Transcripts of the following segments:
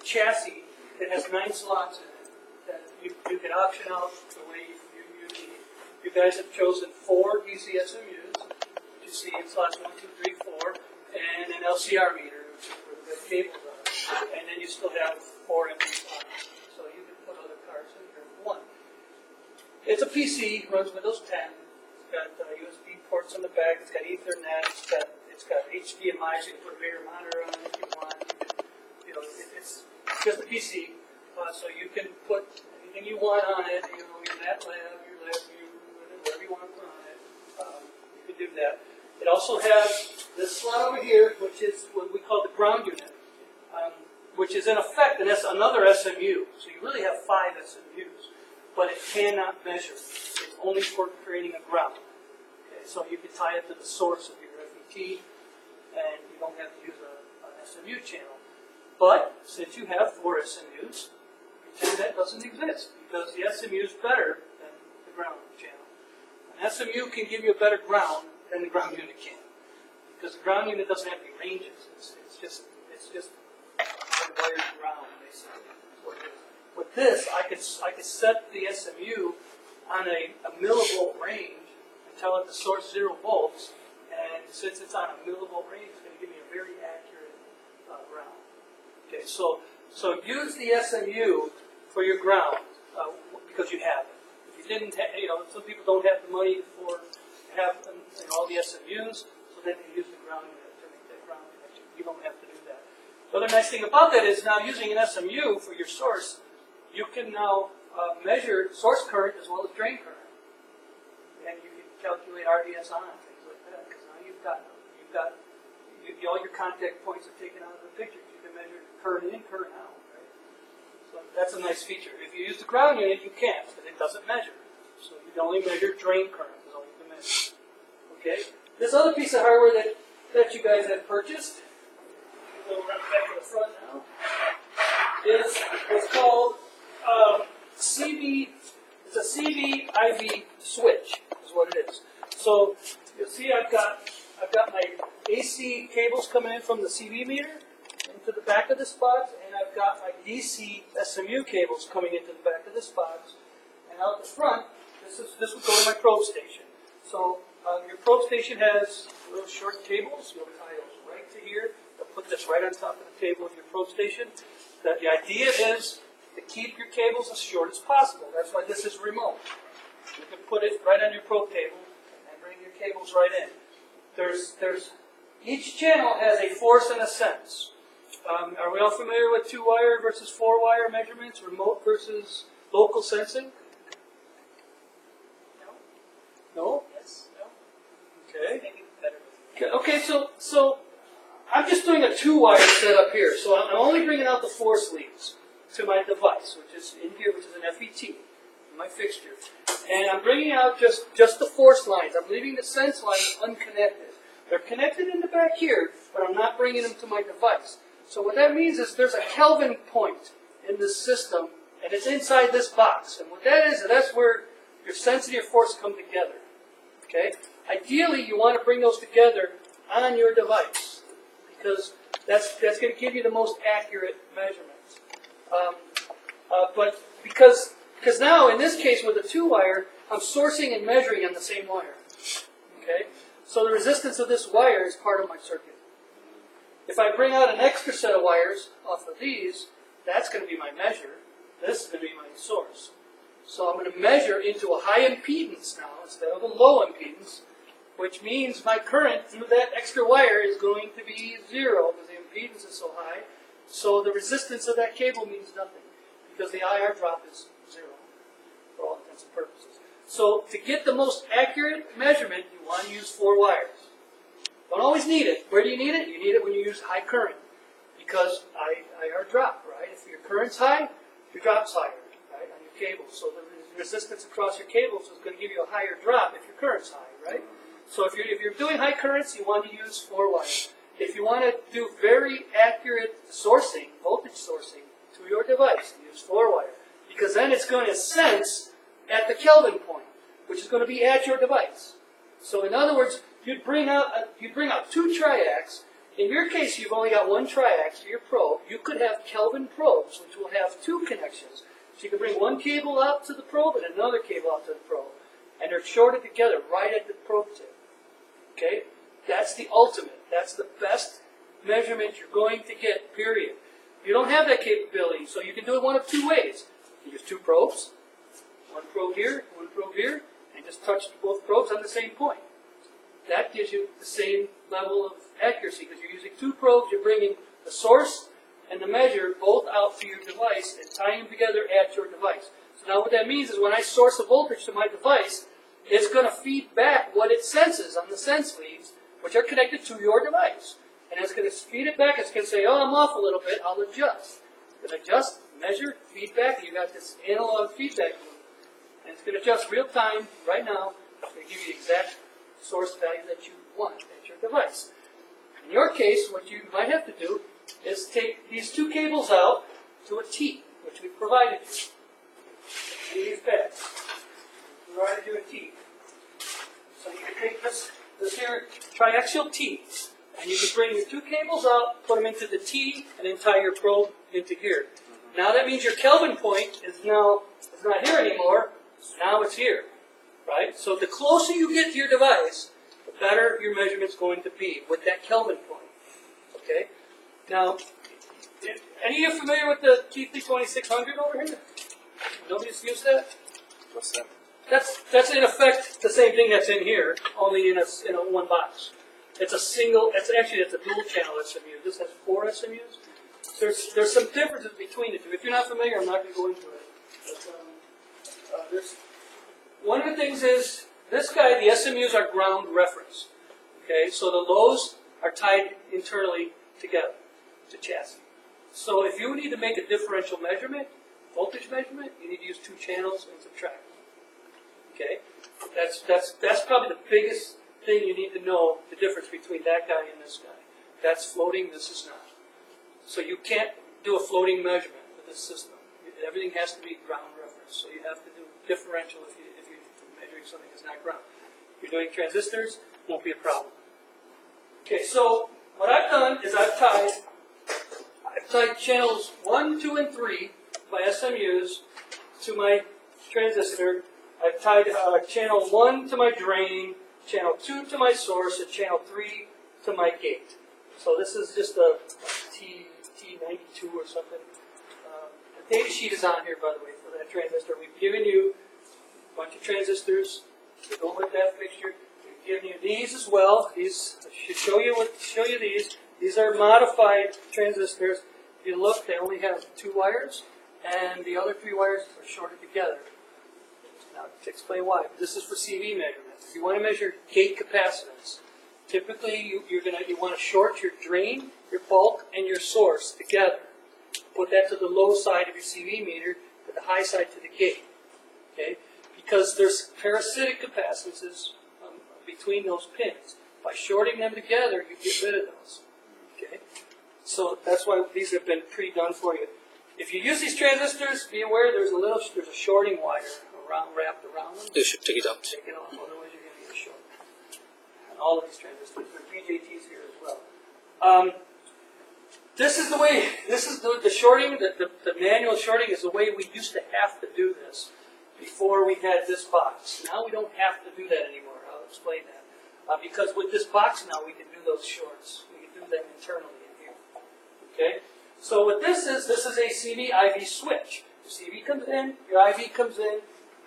chassis that has 9 slots in it that you can option out the way you need. You guys have chosen 4 DC SMUs, which you see in slots 1, 2, 3, 4, and an LCR meter, which is where the cables are. And then you still have 4 empty slots. So you can put other cards in here if you want. It's a PC, runs Windows 10. It's got USB ports on the back. It's got Ethernet. It's got HDMI, so you can put a bigger monitor on it if you want. It's just a PC, so you can put anything you want on it. Your MATLAB, your LabVIEW, whatever you want to put on it. You can do that. It also has this slot over here, which is what we call the ground unit, which is in effect another SMU. So you really have 5 SMUs, but it cannot measure. It's only for creating a ground. Okay, so you can tie it to the source of your FET, and you don't have to use an SMU channel. But since you have 4 SMUs, pretend that doesn't exist, because the SMU is better than the ground channel. An SMU can give you a better ground than the ground unit can, because the ground unit doesn't have any ranges. It's just wired ground, basically. With this, I could set the SMU on a millivolt range and tell it to source 0 volts, and since it's on a millivolt range, it's going to give me a very accurate ground. Okay, so use the SMU for your ground because you have it. If you didn't, some people don't have the money to have all the SMUs, so then they use the ground unit to make that ground connection. You don't have to do that. The other nice thing about that is now using an SMU for your source, you can now measure source current as well as drain current, and you can calculate RDS(on) and things like that. Because now you've got all your contact points are taken out of the picture. You can measure current in, current out. Right? So that's a nice feature. If you use the ground unit, you can't, because it doesn't measure. So you can only measure drain current. Is all you can measure. Okay. This other piece of hardware that you guys have purchased, we'll run back to the front now, is what's called CV. It's a CV/IV switch, is what it is. So you'll see I've got my AC cables coming in from the CV meter into the back of this box, and I've got my DC SMU cables coming into the back of this box. And out the front, this will go to my probe station. So your probe station has little short cables. You'll tie those right to here. I'll put this right on top of the table of your probe station. The idea is to keep your cables as short as possible. That's why this is remote. You can put it right on your probe table and bring your cables right in. Each channel has a force and a sense. Are we all familiar with 2-wire versus 4-wire measurements, remote versus local sensing? No? Yes. No? Okay. Maybe better. Okay, so I'm just doing a 2-wire setup here. So I'm only bringing out the force leads to my device, which is in here, which is an FET, in my fixture. And I'm bringing out just the force lines. I'm leaving the sense lines unconnected. They're connected in the back here, but I'm not bringing them to my device. So what that means is there's a Kelvin point in this system, and it's inside this box. And what that is, that's where your sense and your force come together. Okay? Ideally, you want to bring those together on your device, because that's going to give you the most accurate measurements. But because now, in this case, with a 2-wire, I'm sourcing and measuring on the same wire. Okay? So the resistance of this wire is part of my circuit. If I bring out an extra set of wires off of these, that's going to be my measure. This is going to be my source. So I'm going to measure into a high impedance now instead of a low impedance, which means my current through that extra wire is going to be 0 because the impedance is so high. So the resistance of that cable means nothing because the IR drop is 0 for all intents and purposes. So to get the most accurate measurement, you want to use 4 wires. Don't always need it. Where do you need it? You need it when you use high current because IR drop, right? If your current's high, your drop's higher, right, on your cables. So the resistance across your cables is going to give you a higher drop if your current's high, right? So if you're doing high currents, you want to use 4 wires. If you want to do very accurate sourcing, voltage sourcing to your device, use 4 wire because then it's going to sense at the Kelvin point, which is going to be at your device. So in other words, you'd bring out 2 triacs, in your case, you've only got one triax to your probe. You could have Kelvin probes, which will have two connections. So you can bring one cable out to the probe and another cable out to the probe. And they're shorted together right at the probe tip. Okay? That's the ultimate. That's the best measurement you're going to get, period. You don't have that capability, so you can do it one of two ways. You use two probes, one probe here, and just touch both probes on the same point. That gives you the same level of accuracy because you're using two probes, you're bringing the source and the measure both out to your device and tying them together at your device. So now what that means is when I source a voltage to my device, it's going to feed back what it senses on the sense leads, which are connected to your device. And it's going to feed it back. It's going to say, oh, I'm off a little bit. I'll adjust. It's going to adjust, measure, feedback, and you've got this analog feedback loop. And it's going to adjust real time, right now, to give you the exact source value that you want at your device. In your case, what you might have to do is take these two cables out to a T, which we provided you. And these pads. We provided you a T. So you can take this here triaxial T, and you can bring your two cables out, put them into the T, and then tie your probe into here. Now that means your Kelvin point is not here anymore. Now it's here, right? So the closer you get to your device, the better your measurement's going to be with that Kelvin point. Okay. Now, any of you familiar with the Keithley 4200 over here? Nobody's used that? What's that? That's in effect the same thing that's in here, only in a one box. It's a single. It's a dual channel SMU. This has 4 SMUs. There's some differences between the two. If you're not familiar, I'm not going to go into it. But, one of the things is this guy. The SMUs are ground reference. Okay, so the lows are tied internally together to chassis. So if you need to make a differential measurement, voltage measurement, you need to use 2 channels and subtract. Okay, that's probably the biggest thing you need to know, the difference between that guy and this guy. That's floating, this is not. So you can't do a floating measurement with this system. Everything has to be ground reference. So you have to do differential if you're measuring something that's not ground. If you're doing transistors, won't be a problem. Okay, so what I've done is I've tied channels 1, 2, and 3 by SMUs to my transistor. I've tied channel 1 to my drain, channel 2 to my source, and channel 3 to my gate. So this is just a T92 or something. The data sheet is on here, by the way, for that transistor. We've given you a bunch of transistors to go with that fixture. We've given you these as well. These should show you these. These are modified transistors. If you look, they only have 2 wires, and the other 3 wires are shorted together. Now, to explain why, this is for CV measurements. If you want to measure gate capacitance, typically you want to short your drain, your bulk, and your source together. Put that to the low side of your CV meter, to the high side to the gate. Okay, because there's parasitic capacitances between those pins. By shorting them together, you get rid of those. Okay, so that's why these have been pre-done for you. If you use these transistors, be aware there's a shorting wire wrapped around them. You should take it out. Take it off, otherwise you're going to get a short. And all of these transistors, there are BJTs here as well. This is the shorting, the manual shorting is the way we used to have to do this before we had this box. Now we don't have to do that anymore. I'll explain that. Because with this box now, we can do those shorts. We can do them internally in here. Okay? So what this is a CV IV switch. Your CV comes in, your IV comes in,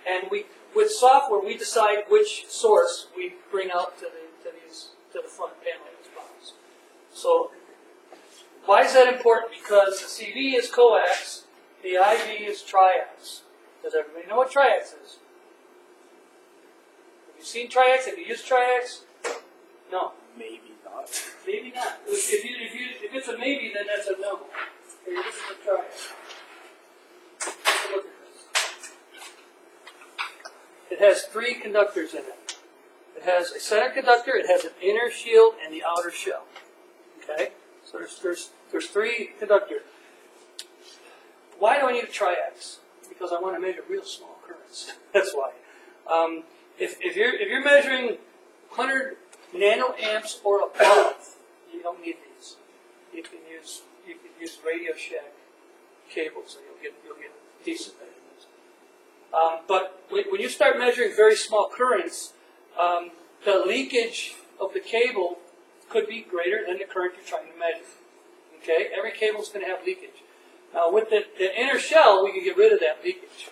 and with software, we decide which source we bring out to the front panel of this box. So why is that important? Because the CV is coax, the IV is triax. Does everybody know what triax is? Have you seen triax? Have you used triax? No. Maybe not. Maybe not. If it's a maybe, then that's a no. Okay, this is a triax. Take a look at this. It has 3 conductors in it. It has a center conductor, it has an inner shield, and the outer shell. Okay? So there's 3 conductors. Why do I need a triax? Because I want to measure real small currents. That's why. If you're measuring 100 nanoamps or above, you don't need these. you can use Radio Shack cables, and you'll get decent measurements. But when you start measuring very small currents, the leakage of the cable could be greater than the current you're trying to measure. Okay, every cable is going to have leakage. Now, with the inner shell, we can get rid of that leakage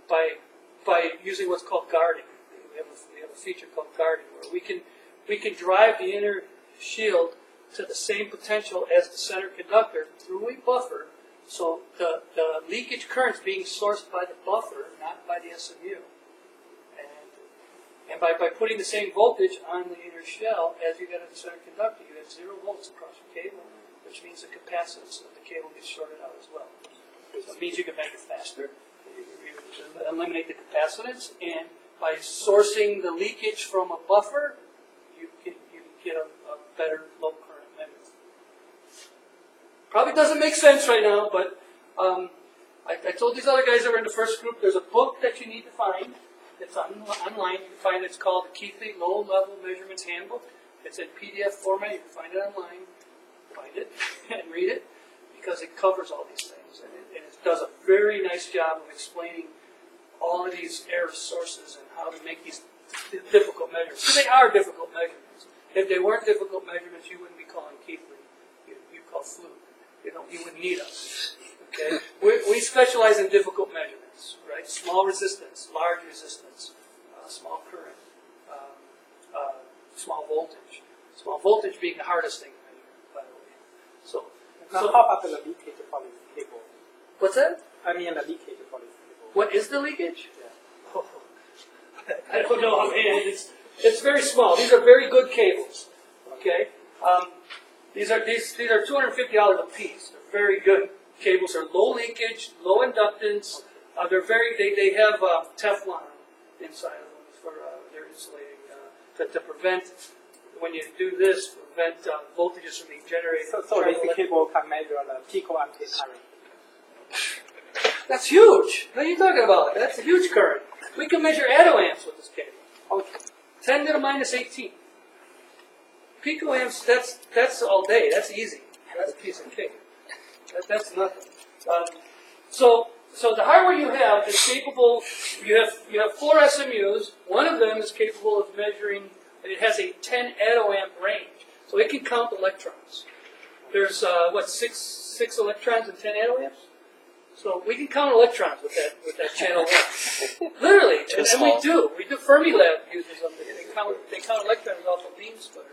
by using what's called guarding. We have a feature called guarding, where we can drive the inner shield to the same potential as the center conductor through a buffer, so the leakage current's being sourced by the buffer, not by the SMU. And by putting the same voltage on the inner shell as you get in the center conductor, you have 0 volts across your cable, which means the capacitance of the cable gets shorted out as well. So it means you can measure faster, you eliminate the capacitance, and by sourcing the leakage from a buffer, you get a better low current measurement. Probably doesn't make sense right now, but I told these other guys that were in the first group, there's a book that you need to find. It's online. You can find it. It's called the Keithley Low-Level Measurements Handbook. It's in PDF format. You can find it online. Find it and read it, because it covers all these things. And it does a very nice job of explaining all of these error sources and how to make these difficult measurements. Because they are difficult measurements. If they weren't difficult measurements, you wouldn't be calling Keithley. You'd call Fluke. You wouldn't need us. Okay? We specialize in difficult measurements, right? Small resistance, large resistance, small current, small voltage. Small voltage being the hardest thing to measure, by the way. So how about the leakage for this cable? What's that? I mean the leakage for this cable. What is the leakage? Yeah. Oh, I don't know. I mean, it's very small. These are very good cables. Okay. These are $250 a piece. They're very good cables. They're low leakage, low inductance. They have Teflon inside of them for their insulating to prevent, when you do this, prevent voltages from being generated. So this cable can measure the picoampere current. That's huge. What are you talking about? That's a huge current. We can measure attoamps with this cable. Okay. 10 10 to the minus 18. Picoamps, that's all day. That's easy. That's a piece of cake. That's nothing. So the hardware you have is capable. You have 4 SMUs. One of them is capable of measuring. It has a 10 attoamp range, so it can count electrons. There's six electrons and 10 attoamps. So we can count electrons with that channel 1. Literally, and we do. Fermilab uses them. They count electrons off a beam splitter.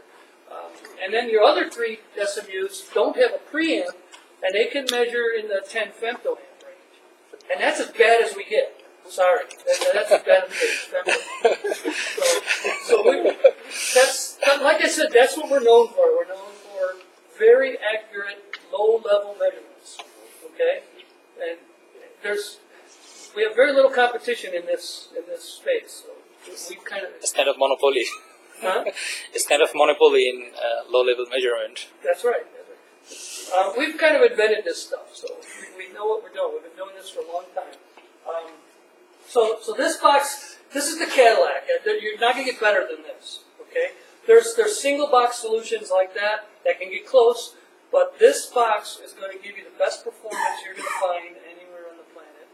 And then your other 3 SMUs don't have a preamp, and they can measure in the 10 femtoamp range. And that's as bad as we get. Sorry, that's as bad as we get. That's like I said. That's what we're known for. We're known for very accurate, low-level measurements. Okay, and we have very little competition in this space. So we kind of. It's kind of monopoly. Huh? It's kind of monopoly in low-level measurement. That's right. We've kind of invented this stuff, so we know what we're doing. We've been doing this for a long time. So this box, this is the Cadillac. You're not going to get better than this. Okay? There's single box solutions like that can get close, but this box is going to give you the best performance you're going to find anywhere on the planet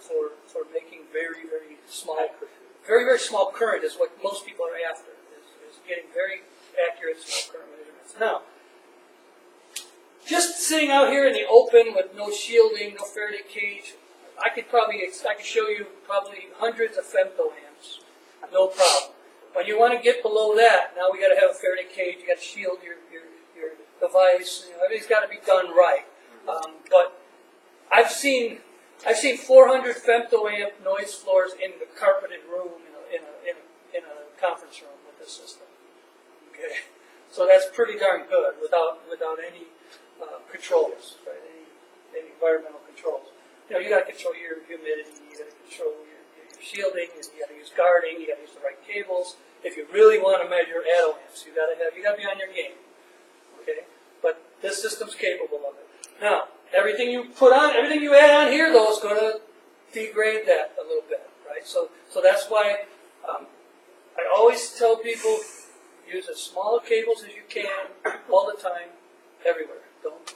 for making very, very small current is what most people are after. Is getting very accurate small current measurements. Now, just sitting out here in the open with no shielding, no Faraday cage, I could show you probably hundreds of femtoamps, no problem. When you want to get below that, now we got to have a Faraday cage. You got to shield your device. Everything's got to be done right. But I've seen 400 femtoamp noise floors in the carpeted room in a conference room with this system. Okay, so that's pretty darn good without any controls, right? Any environmental controls. You got to control your humidity, you got to control your shielding, you got to use guarding, you got to use the right cables. If you really want to measure attoamps, you got to be on your game. Okay, but this system's capable of it. Now, everything you add on here, though, is going to degrade that a little bit, right? So that's why I always tell people use as small cables as you can all the time. everywhere. Don't.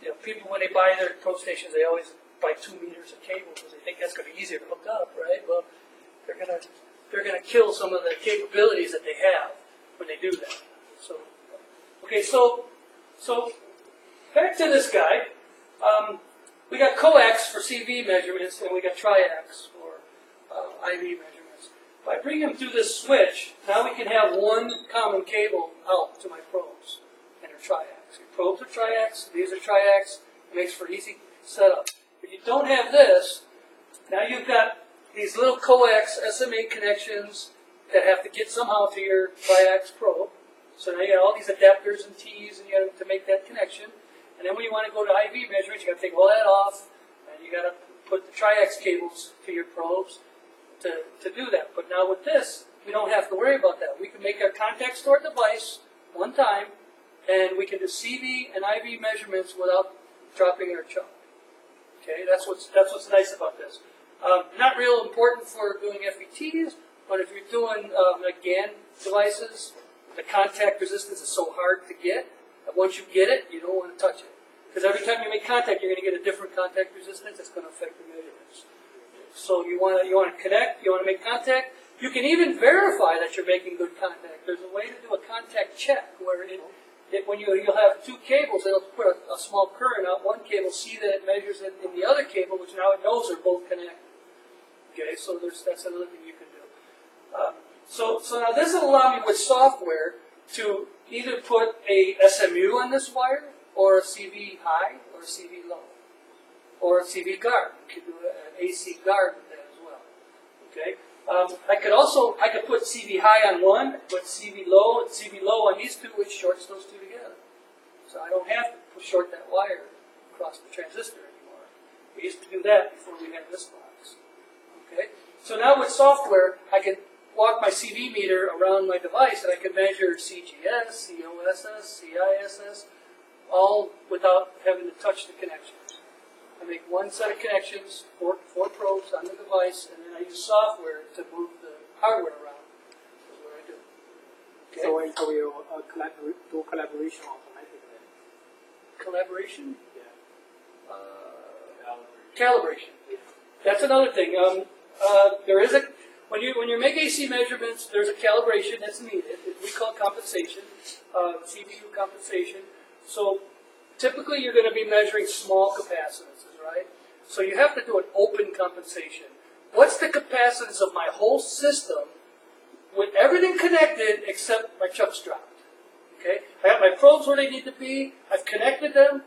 You know, people when they buy their probe stations, they always buy 2 meters of cable because they think that's going to be easier to hook up, right? Well, they're gonna kill some of the capabilities that they have when they do that. So, okay, so back to this guy. We got coax for CV measurements, and we got triax for IV measurements. If I bring them through this switch, now we can have one common cable out to my probes, and they're triax. Your probes are triax, these are triax, it makes for easy setup. If you don't have this, now you've got these little coax SMA connections that have to get somehow to your triax probe. So now you got all these adapters and T's and you got to make that connection. And then when you want to go to IV measurements, you got to take all that off, and you got to put the triax cables to your probes to do that. But now with this, we don't have to worry about that. We can make a contact stored device one time, and we can do CV and IV measurements without dropping our chuck. Okay, that's what's nice about this. Not real important for doing FETs, but if you're doing like GaN devices, the contact resistance is so hard to get. Once you get it, you don't want to touch it. Because every time you make contact, you're going to get a different contact resistance that's going to affect the measurements. So you want to connect, you want to make contact. You can even verify that you're making good contact. There's a way to do a contact check where when you'll have two cables, it'll put a small current out one cable, see that it measures it in the other cable, which now it knows they're both connected. Okay, so that's another thing you can do. So now this will allow me with software to either put a SMU on this wire, or a CV high, or a CV low, or a CV guard. You could do an AC guard with that as well. Okay. I could put CV high on one, put CV low on these two, which shorts those two together. So I don't have to short that wire across the transistor anymore. We used to do that before we had this box. Okay. So now with software, I can walk my CV meter around my device, and I can measure CGS, COSS, CISS, all without having to touch the connections. I make one set of connections, four probes on the device, and then I use software to move the hardware around. That's what I do. Okay. So it will do collaboration automatically. Collaboration? Yeah. Calibration. That's another thing. There is when you make AC measurements, there's a calibration that's needed. We call it compensation, CPU compensation. So typically you're going to be measuring small capacitances, right? So you have to do an open compensation. What's the capacitance of my whole system with everything connected except my chuck's dropped? Okay, I got my probes where they need to be. I've connected them.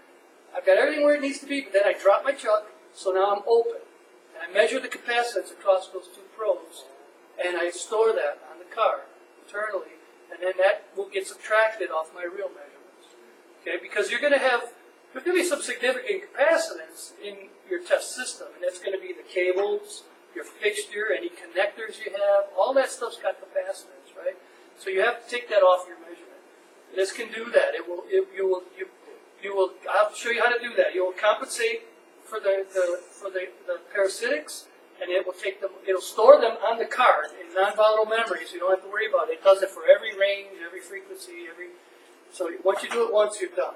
I've got everything where it needs to be, but then I drop my chuck, so now I'm open. And I measure the capacitance across those two probes, and I store that on the card internally, and then that will get subtracted off my real measurements. Okay, because there's going to be some significant capacitance in your test system, and that's going to be the cables, your fixture, any connectors you have, all that stuff's got capacitance, right? So you have to take that off your measurement. This can do that. I'll show you how to do that. You will compensate for the parasitics, and it will take them. It'll store them on the card in non-volatile memory, so you don't have to worry about it. It does it for every range, every frequency, So once you do it once, you're done.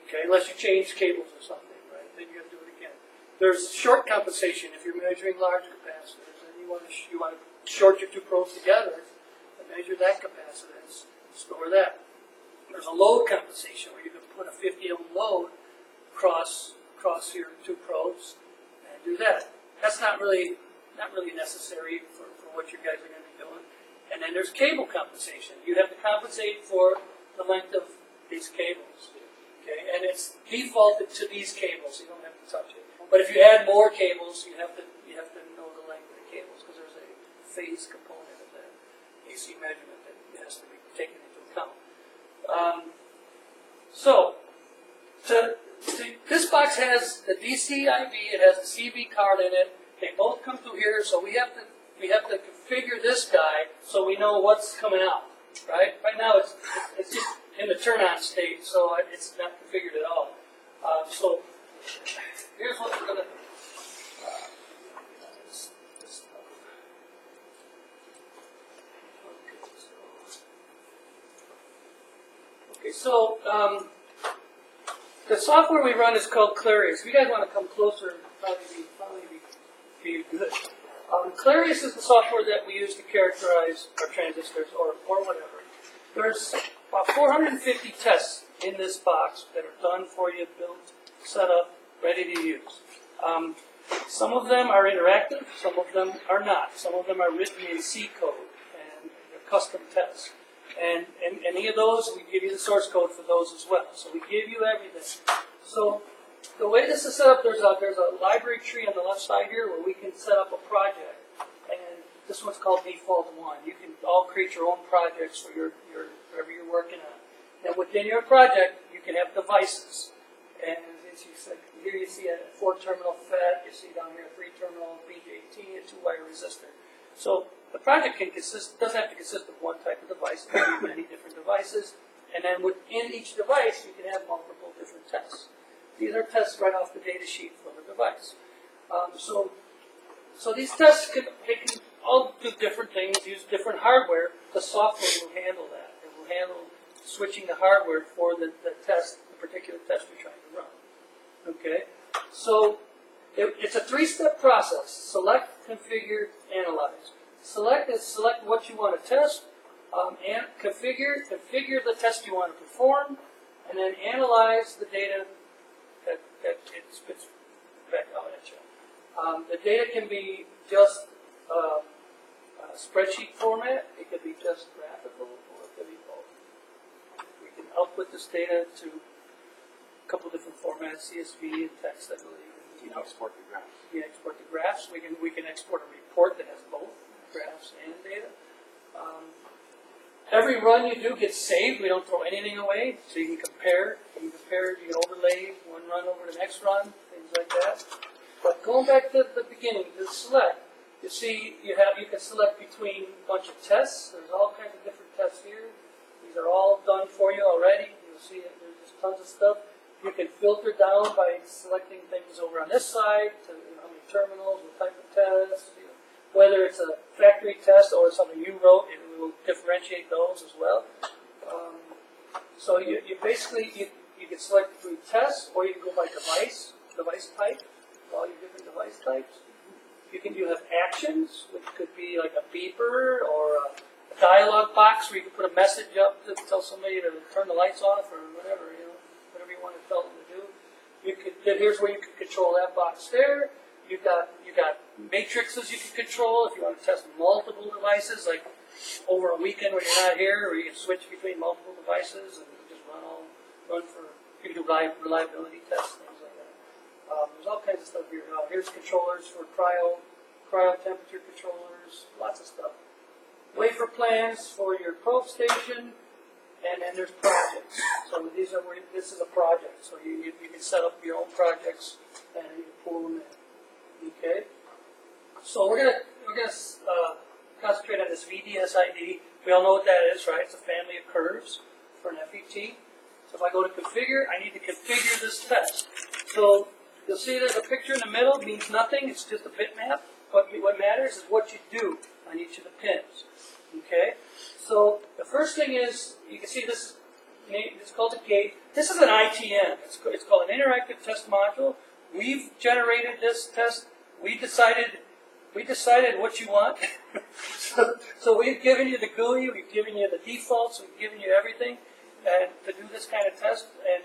Okay, unless you change cables or something, right? Then you have to do it again. There's short compensation if you're measuring large capacitors, and you want to short your two probes together and measure that capacitance, store that. There's a load compensation where you can put a 50 ohm load across your two probes and do that. That's not really necessary for what you guys are going to be doing. And then there's cable compensation. You have to compensate for the length of these cables. Okay, and it's defaulted to these cables. You don't have to touch it. But if you add more cables, you have to know the length of the cables because there's a phase component of that AC measurement that has to be taken into account. This box has the DC IV, it has the CV card in it. They both come through here, so we have to configure this guy so we know what's coming out. Right? Right now it's just in the turn-on state, so it's not configured at all. So here's what we're going to do. so the software we run is called Clarius. If you guys want to come closer, probably be good. Clarius is the software that we use to characterize our transistors or whatever. There's about 450 tests in this box that are done for you, built, set up, ready to use. Some of them are interactive, some of them are not. Some of them are written in C code and they're custom tests. And any of those, we give you the source code for those as well. So we give you everything. So the way this is set up, there's a library tree on the left side here where we can set up a project. And this one's called Default 1. You can all create your own projects for your whatever you're working on. And within your project, you can have devices. And as you said, here you see a 4-terminal FET, you see down here a 3-terminal BJT, a 2-wire resistor. So the project doesn't have to consist of one type of device. It can be many different devices. And then within each device, you can have multiple different tests. These are tests right off the data sheet for the device. So these tests can all do different things, use different hardware. The software will handle that. It will handle switching the hardware for the test, the particular test we're trying to run. Okay? So it's a 3-step process. Select, configure, analyze. Select is select what you want to test, and configure the test you want to perform, and then analyze the data that it spits back out at you. The data can be just spreadsheet format, it could be just graphical, or it could be both. We can output this data to a couple different formats, CSV and text, I believe. You can export the graphs. We can export the graphs. We can export a report that has both graphs and data. Every run you do gets saved. We don't throw anything away, so you can compare. You can overlay one run over the next run, things like that. But going back to the beginning, to the select, you see you can select between a bunch of tests. There's all kinds of different tests here. These are all done for you already. You'll see that there's just tons of stuff. You can filter down by selecting things over on this side to how many terminals, what type of test, whether it's a factory test or something you wrote, it will differentiate those as well. So you basically, you can select between tests, or you can go by device type, all your different device types. You have actions, which could be like a beeper or a dialog box where you can put a message up to tell somebody to turn the lights off or whatever, whatever you want to tell them to do. Here's where you can control that box there. You got matrices you can control if you want to test multiple devices, like over a weekend when you're not here, or you can switch between multiple devices and just run for, you can do reliability tests, things like that. There's all kinds of stuff here. Here's controllers for cryo temperature controllers, lots of stuff. Wafer plans for your probe station, and then there's projects. So this is a project, so you can set up your own projects and you can pull them in. Okay, so we're gonna concentrate on this VDSID. We all know what that is, right? It's a family of curves for an FET. So if I go to configure, I need to configure this test. So you'll see there's a picture in the middle. It means nothing. It's just a bitmap. What matters is what you do on each of the pins. Okay. So the first thing is, you can see this. It's called a gate. This is an ITM. It's called an interactive test module. We've generated this test. We decided what you want. so we've given you the GUI, we've given you the defaults, we've given you everything to do this kind of test. And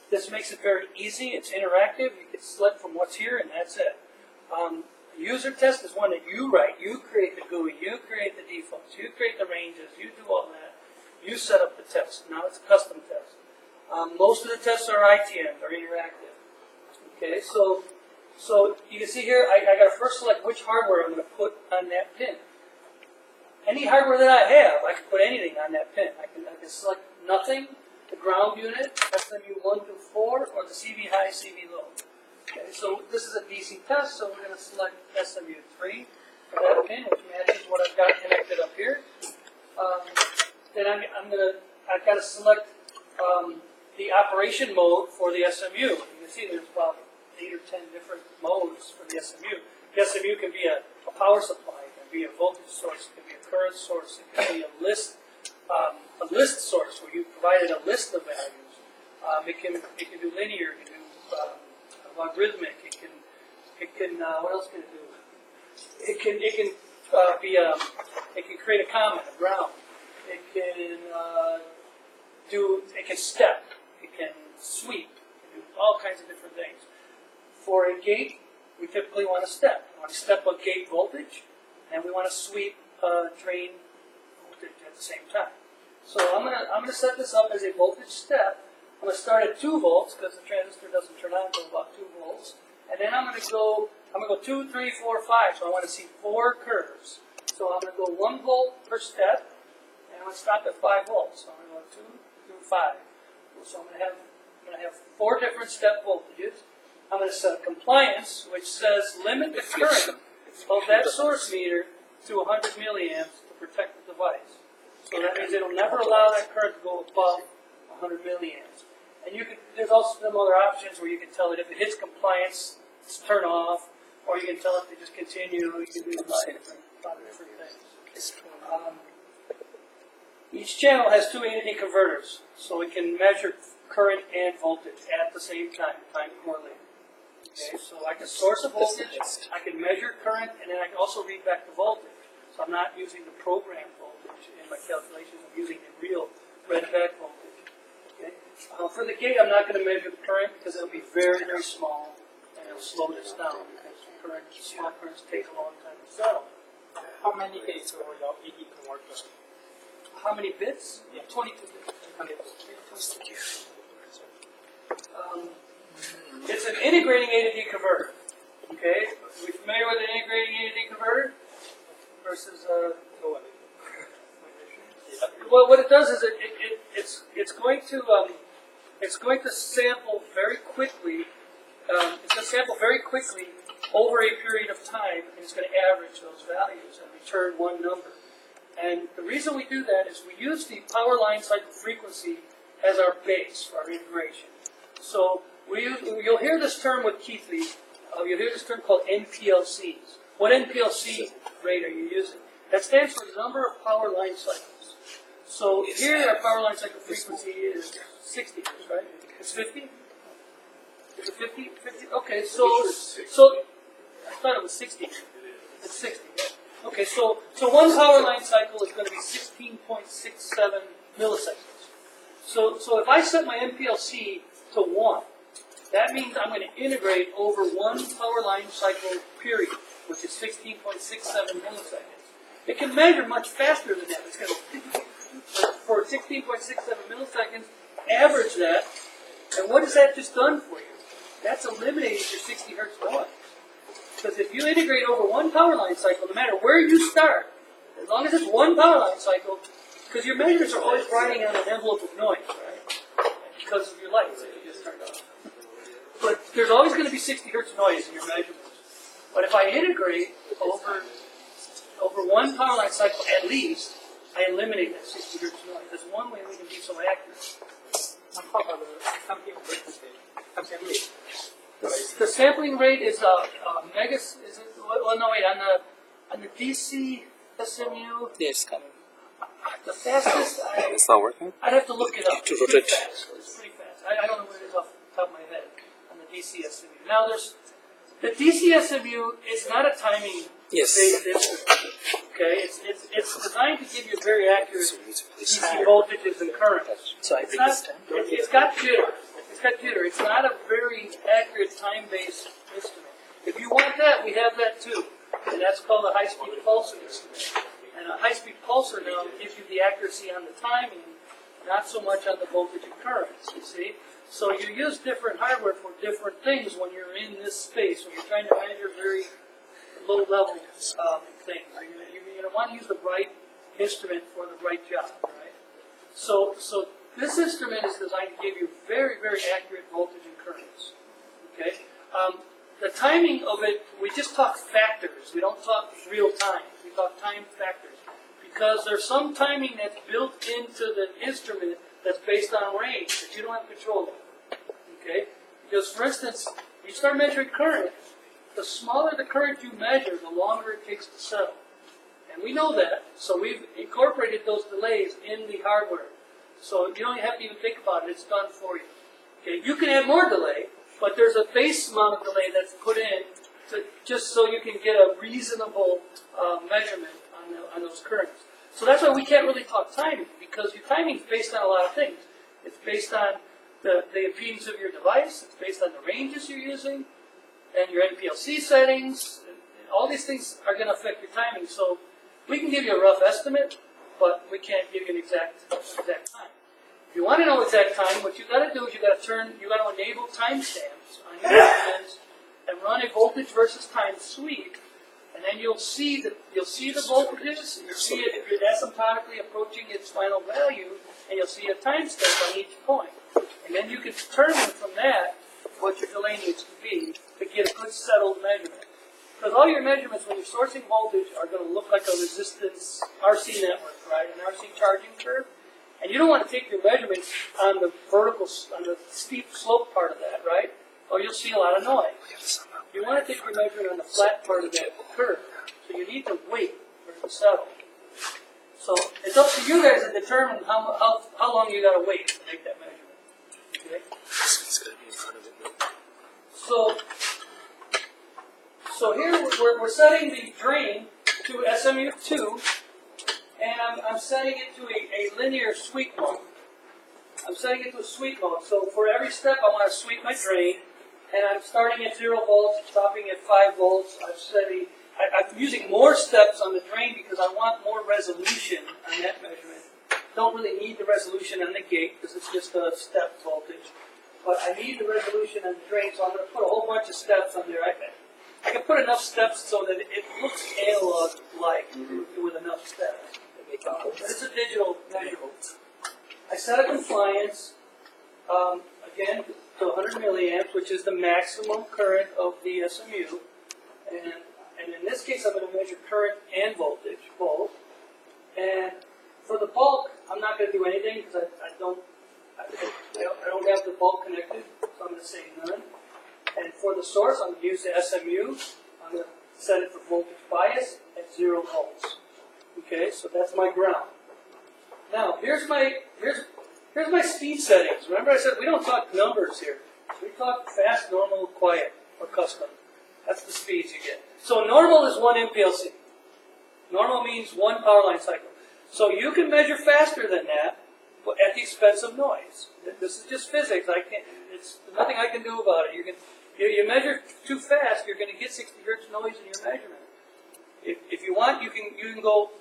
this makes it very easy. It's interactive. You can select from what's here, and that's it. User test is one that you write. You create the GUI. You create the defaults. You create the ranges. You do all that. You set up the test. Now it's a custom test. Most of the tests are ITM. They're interactive. Okay, so you can see here, I got to first select which hardware I'm going to put on that pin. Any hardware that I have, I can put anything on that pin. I can select nothing, the ground unit, SMU 1 through 4, or the CV high, CV low. Okay, so this is a DC test, so we're going to select SMU 3 for that pin, which matches what I've got connected up here. Then I've got to select the operation mode for the SMU. You can see there's about 8 or 10 different modes for the SMU. The SMU can be a power supply, it can be a voltage source, it can be a current source, it can be a list list source where you provided a list of values. It can do linear, it can do logarithmic, it can what else can it do? It can create a comment, a ground. It can step, it can sweep, it can do all kinds of different things. For a gate, we typically want to step. We want to step a gate voltage, and we want to sweep drain voltage at the same time. So I'm gonna set this up as a voltage step. I'm gonna start at 2 volts because the transistor doesn't turn on until about 2 volts, and then I'm gonna go 2, 3, 4, 5. So I want to see 4 curves. So I'm gonna go 1 volt per step, and I'm gonna stop at 5 volts. So I'm gonna go 2 through 5. So I'm gonna have 4 different step voltages. I'm going to set a compliance, which says limit the current of that source meter to 100 milliamps to protect the device. So that means it'll never allow that current to go above 100 milliamps. And there's also some other options where you can tell it if it hits compliance, it's turn off, or you can tell it to just continue. You can do a lot of different things. Each channel has 2 A-to-D converters, so it can measure current and voltage at the same time correlated. Okay, so I can source a voltage, I can measure current, and then I can also read back the voltage. So I'm not using the programmed voltage in my calculations, I'm using the real read back voltage. Okay? For the gate, I'm not going to measure the current because it'll be very, very small, and it'll slow this down because small currents take a long time to settle. How many gates will your ED converter? How many bits? Yeah. 22 bits. It's an integrating A-to-D converter. Okay? Are we familiar with an integrating A-to-D converter? Versus well, what it does is it's going to sample very quickly. It's going to sample very quickly over a period of time, and it's going to average those values and return one number. And the reason we do that is we use the power line cycle frequency as our base for our integration. So you'll hear this term with Keithley. You'll hear this term called NPLCs. What NPLC rate are you using? That stands for the number of power line cycles. So here our power line cycle frequency is 60 Hz, right? It's 50? Is it 50? 50? Okay, so I thought it was 60. It's 60. Okay, so one power line cycle is going to be 16.67 milliseconds. So if I set my MPLC to 1, that means I'm going to integrate over one power line cycle period, which is 16.67 milliseconds. It can measure much faster than that. It's going to, for 16.67 milliseconds, average that. And what has that just done for you? That's eliminated your 60 hertz noise. Because if you integrate over one power line cycle, no matter where you start, as long as it's one power line cycle, because your measurements are always riding on an envelope of noise, right? Because of your lights that you just turned on. But there's always going to be 60 hertz noise in your measurements. But if I integrate over one power line cycle at least, I eliminate that 60 hertz noise. That's one way we can be so accurate. On top of the sampling rate. The sampling rate is megas. Is it? Well, no, wait. On the DC SMU, Yes, coming. the fastest. It's not working? I'd have to look it up. To It's pretty rotate. fast. It's pretty fast. I don't know what it is off the top of my head on the DC SMU. Now, there's the DC SMU. It's not a timing Yes. based instrument. Okay, it's designed to give you very accurate DC voltages and currents. So I It's bring not. this down. It's got jitter. It's got jitter. It's not a very accurate time-based instrument. If you want that, we have that too, and that's called a high-speed pulsar instrument. And a high-speed pulsar now gives you the accuracy on the timing, not so much on the voltage and currents. You see, so you use different hardware for different things when you're in this space when you're trying to measure very low-level things. You want to use the right instrument for the right job, right? So this instrument is designed to give you very, very accurate voltage and currents. Okay? The timing of it, we just talk factors. We don't talk real time. We talk time factors. Because there's some timing that's built into the instrument that's based on range that you don't have control of. Okay? Because, for instance, you start measuring current, the smaller the current you measure, the longer it takes to settle. And we know that, so we've incorporated those delays in the hardware. So you don't have to even think about it, it's done for you. Okay, you can add more delay, but there's a base amount of delay that's put in to, just so you can get a reasonable measurement on those currents. So that's why we can't really talk timing, because your timing is based on a lot of things. It's based on the impedance of your device, it's based on the ranges you're using, and your NPLC settings. All these things are going to affect your timing. So we can give you a rough estimate, but we can't give you an exact time. If you want to know exact time, what you got to do is you got to enable timestamps on your instruments and run a voltage versus time sweep, and then you'll see the voltages. You'll see it asymptotically approaching its final value, and you'll see a timestamp on each point. And then you can determine from that what your delay needs to be to get a good settled measurement. Because all your measurements when you're sourcing voltage are going to look like a resistance RC network, right? An RC charging curve. And you don't want to take your measurements on the steep slope part of that, right? Or you'll see a lot of noise. You want to take your measurement on the flat part of that curve. So you need to wait for it to settle. So it's up to you guys to determine how long you got to wait to make that measurement. Okay? So here we're setting the drain to SMU2, and I'm setting it to a linear sweep mode. I'm setting it to a sweep mode. So for every step, I want to sweep my drain, and I'm starting at 0 volts, stopping at 5 volts. I'm using more steps on the drain because I want more resolution on that measurement. Don't really need the resolution on the gate because it's just a step voltage. But I need the resolution on the drain, so I'm going to put a whole bunch of steps on there. I can put enough steps so that it looks analog-like with enough steps. But it's a digital measurement. I set a compliance, again, to 100 milliamps, which is the maximum current of the SMU. And in this case, I'm going to measure current and voltage, both. And for the bulk, I'm not going to do anything because I don't have the bulk connected, so I'm going to say none. And for the source, I'm going to use the SMU. I'm going to set it for voltage bias at 0 volts. Okay, so that's my ground. Now, here's my speed settings. Remember I said we don't talk numbers here. We talk fast, normal, quiet, or custom. That's the speeds you get. So normal is 1 MPLC. Normal means 1 power line cycle. So you can measure faster than that, but at the expense of noise. This is just physics. There's nothing I can do about it. You measure too fast, you're going to get 60 hertz noise in your measurement. If you want, you can go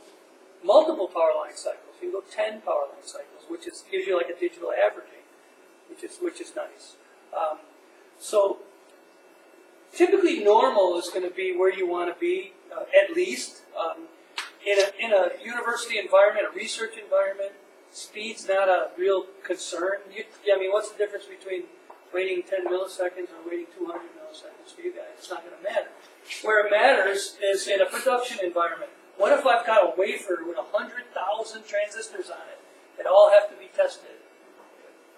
multiple power line cycles. You can go 10 power line cycles, which gives you like a digital averaging, which is nice. So typically normal is going to be where you want to be, at least. In a university environment, a research environment, speed's not a real concern. I mean, what's the difference between waiting 10 milliseconds or waiting 200 milliseconds for you guys? It's not going to matter. Where it matters is in a production environment. What if I've got a wafer with 100,000 transistors on it that all have to be tested?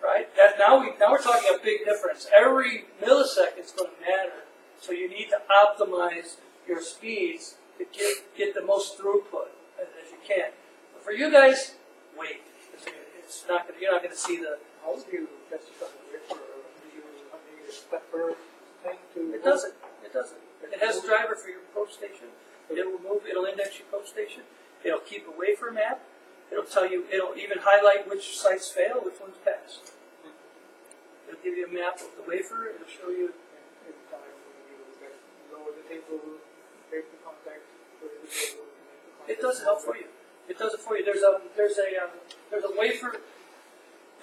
Right? Now we're talking a big difference. Every millisecond is going to matter. So you need to optimize your speeds to get the most throughput as you can. But for you guys, wait. You're not going to see the. How do you test it on the wafer? Do you use a stepper thing to? It doesn't. It has a driver for your probe station. It'll index your probe station. It'll keep a wafer map. It'll tell you. It'll even highlight which sites fail, which ones pass. It'll give you a map of the wafer. It'll show you. Every time you lower the table, break the contact, put it in the table, connect the contact. It does help for you. It does it for you. There's a wafer.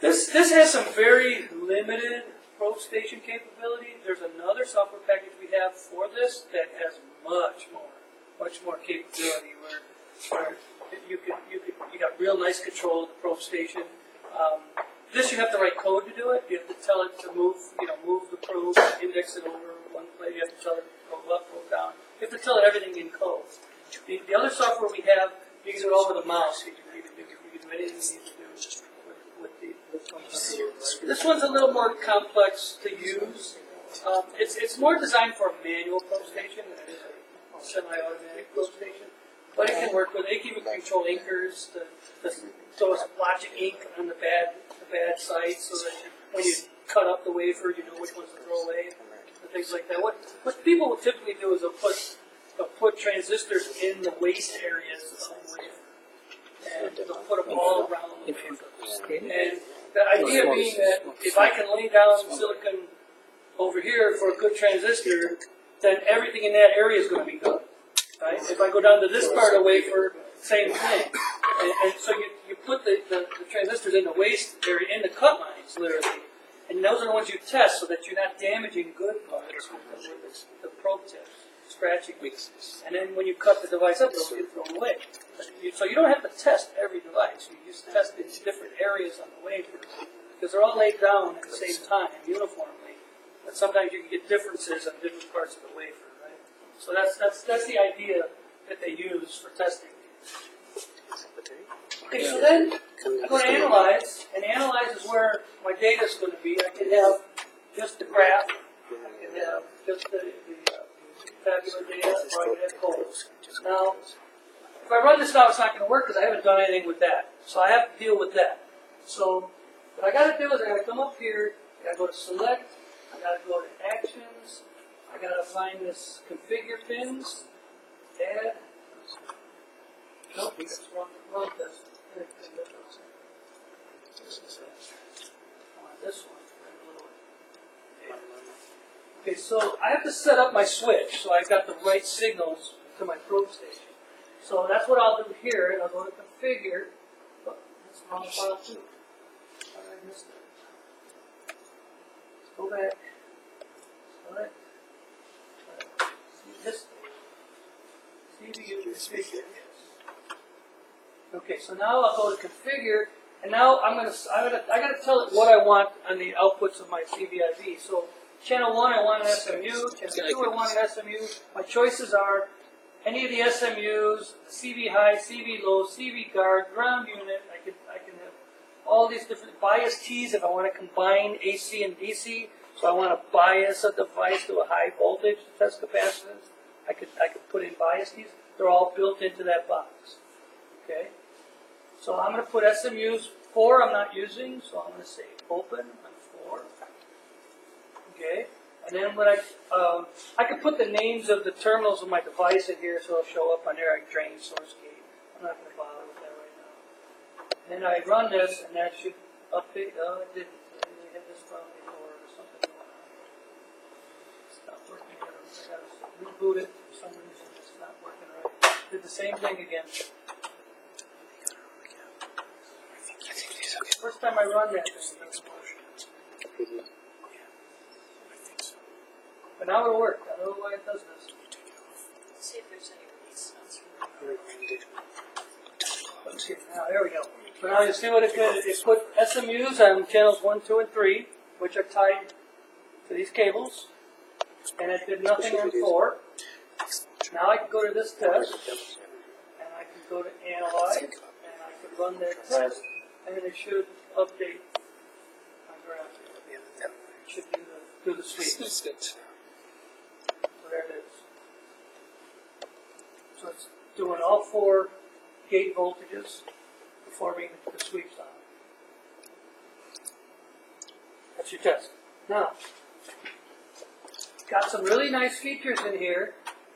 This has some very limited probe station capability. There's another software package we have for this that has much more capability where you got real nice control of the probe station. This you have to write code to do it. You have to tell it to move the probe, index it over one place. You have to tell it to go up, go down. You have to tell it everything in code. The other software we have, you can do it all with a mouse. You can do anything you need to do with this one's a little more complex to use. It's more designed for a manual probe station than it is a semi-automatic probe station. But it can work with, they can even control inkers, so it's logic ink on the bad side, so that when you cut up the wafer, you know which ones to throw away, and things like that. What people will typically do is they'll put transistors in the waste areas of the wafer, and they'll put them all around the wafer. And the idea being that if I can lay down silicon over here for a good transistor, then everything in that area is going to be good. Right? If I go down to this part of the wafer, same thing. And so you put the transistors in the waste area, in the cut lines, literally. And those are the ones you test so that you're not damaging good parts with the probe tips, scratching. And then when you cut the device up, they'll get thrown away. So you don't have to test every device. You just test in different areas on the wafer. Because they're all laid down at the same time, uniformly. But sometimes you can get differences on different parts of the wafer. So that's the idea that they use for testing. Okay, so then I go to analyze, and analyze is where my data is going to be. I can have just the graph, I can have just the tabular data, or I can have codes. Now, if I run this now, it's not going to work because I haven't done anything with that. So I have to deal with that. So what I got to do is I got to come up here, I got to go to select, I got to go to actions. I gotta find this configure pins, add, nope, that's wrong test. This one. Okay, so I have to set up my switch so I've got the right signals to my probe station. So that's what I'll do here, and I'll go to configure. Oh, that's the wrong file too. I missed it. Let's go back. Select. This CPU configure. Okay, so now I'll go to configure, and now I gotta tell it what I want on the outputs of my CVIV. So channel 1 I want an SMU, channel 2 I want an SMU. My choices are any of the SMUs, CV high, CV low, CV guard, ground unit. I can have all these different bias T's if I want to combine AC and DC. So I want to bias a device to a high voltage to test capacitance. I could put in bias T's. They're all built into that box. Okay. So I'm going to put SMUs 4 I'm not using, so I'm going to say open on 4. Okay. And then when I can put the names of the terminals of my device in here, so it'll show up on there, like drain, source gate. I'm not going to bother with that right now. And then I run this, and that should update. Oh, it didn't. We had this problem before or something going on. It's not working. I got to reboot it for some reason. It's not working right. Did the same thing again. First time I run that thing, it doesn't work. But now it'll work. I don't know why it does this. See if there's any release notes. Let's see. Now, there we go. So now you see what it did. It put SMUs on channels 1, 2, and 3, which are tied to these cables. And it did nothing on 4. Now I can go to this test. And I can go to analyze. And I can run that test. And it should update my graph. It should do the sweeps. So there it is. So it's doing all 4 gate voltages, performing the sweeps on it. That's your test. Now, got some really nice features in here.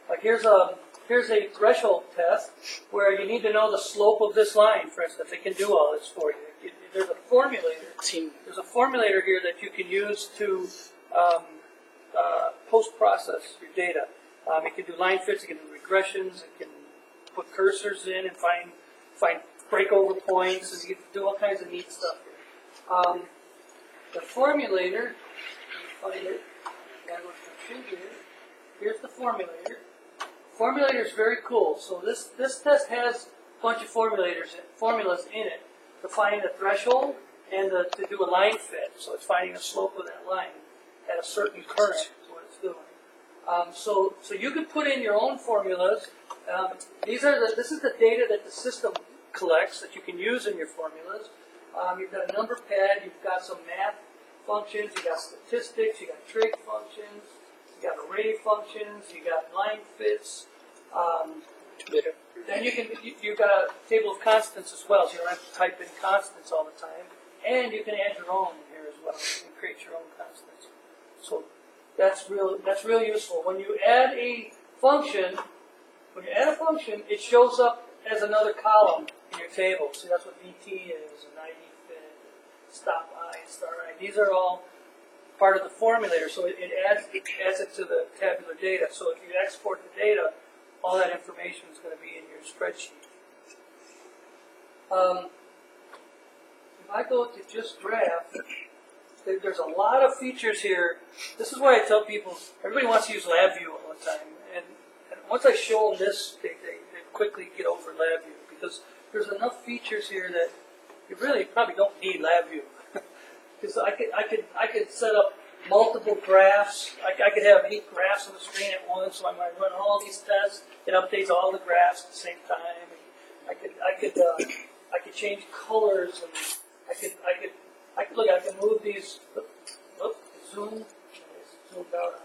Like here's a threshold test where you need to know the slope of this line, for instance. It can do all this for you. There's a formulator. There's a formulator here that you can use to post-process your data. It can do line fits, it can do regressions, it can put cursors in and find breakover points, and you can do all kinds of neat stuff here. The formulator, find it, gotta go to configure. Here's the formulator. Formulator is very cool. So this test has a bunch of formulas in it to find the threshold and to do a line fit. So it's finding the slope of that line at a certain current is what it's doing. So you can put in your own formulas. This is the data that the system collects that you can use in your formulas. You've got a number pad. You've got some math functions. You got statistics. You got trig functions. You got array functions. You got line fits. Then you've got a table of constants as well, so you don't have to type in constants all the time. And you can add your own in here as well. You can create your own constants. So that's real useful. When you add a function, it shows up as another column in your table. See, that's what VT is, and ID fit, stop I, and star I. These are all part of the formulator, so it adds it to the tabular data. So if you export the data, all that information is going to be in your spreadsheet. If I go to just graph, there's a lot of features here. This is why I tell people, everybody wants to use LabVIEW all the time. And once I show them this, they quickly get over LabVIEW, because there's enough features here that you really probably don't need LabVIEw. Because I could set up multiple graphs. I could have 8 graphs on the screen at once, so I might run all these tests. It updates all the graphs at the same time. I could change colors, and I could move these. Zoom. Zoomed out on it.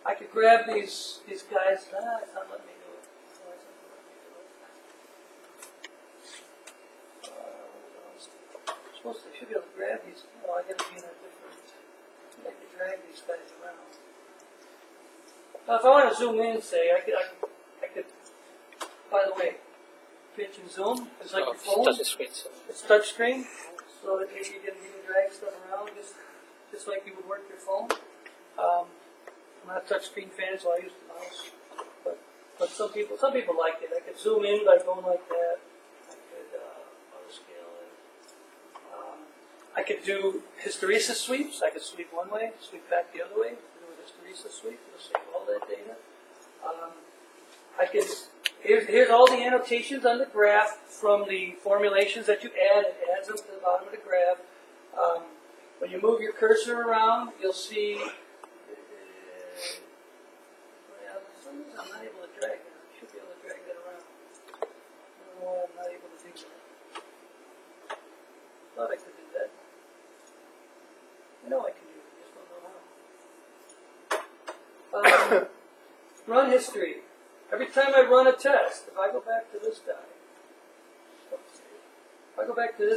I could grab these guys. It's not letting me do it. I should be able to grab these. Oh, I got to be in a different. I can drag these guys around. Now, if I want to zoom in, say, I could. By the way, pinch and zoom. It's like your phone. Touch screen. So. It's touch screen, so that you can drag stuff around just like you would work your phone. I'm not a touch screen fan, so I use the mouse. But some people like it. I could zoom in by going like that. I could auto scale it. I could do hysteresis sweeps. I could sweep one way, sweep back the other way. Do a hysteresis sweep. It'll save all that data. Here's all the annotations on the graph from the formulations that you add. It adds them to the bottom of the graph. When you move your cursor around, you'll see. For some reason, I'm not able to drag it. I should be able to drag that around. I don't know why I'm not able to do that. Thought I could do that. I know I can do it. Just don't know how. Run history. Every time I run a test, if I go back to this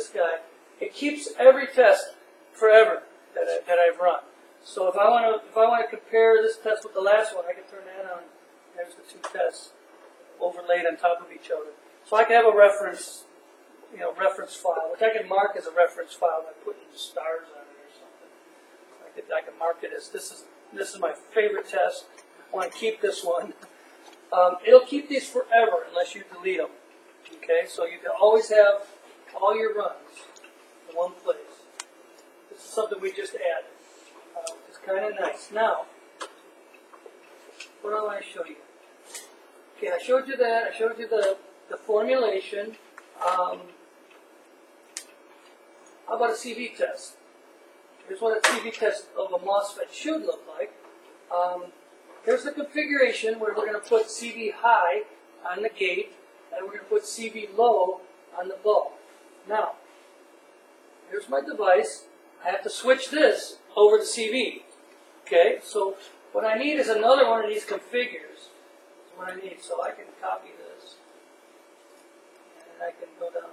guy, it keeps every test forever that I've run. So if I want to compare this test with the last one, I can turn that on. There's the 2 tests overlaid on top of each other. So I can have a reference file, which I can mark as a reference file by putting stars on it or something. I can mark it as this is my favorite test. I want to keep this one. It'll keep these forever unless you delete them. Okay, so you can always have all your runs in one place. This is something we just added. It's kind of nice. Now, what do I want to show you? Okay, I showed you that. I showed you the formulation. How about a CV test? Here's what a CV test of a MOSFET should look like. Here's the configuration where we're going to put CV high on the gate, and we're going to put CV low on the bulb. Now, here's my device. I have to switch this over to CV. Okay, so what I need is another one of these configures. That's what I need. So I can copy this, and I can go down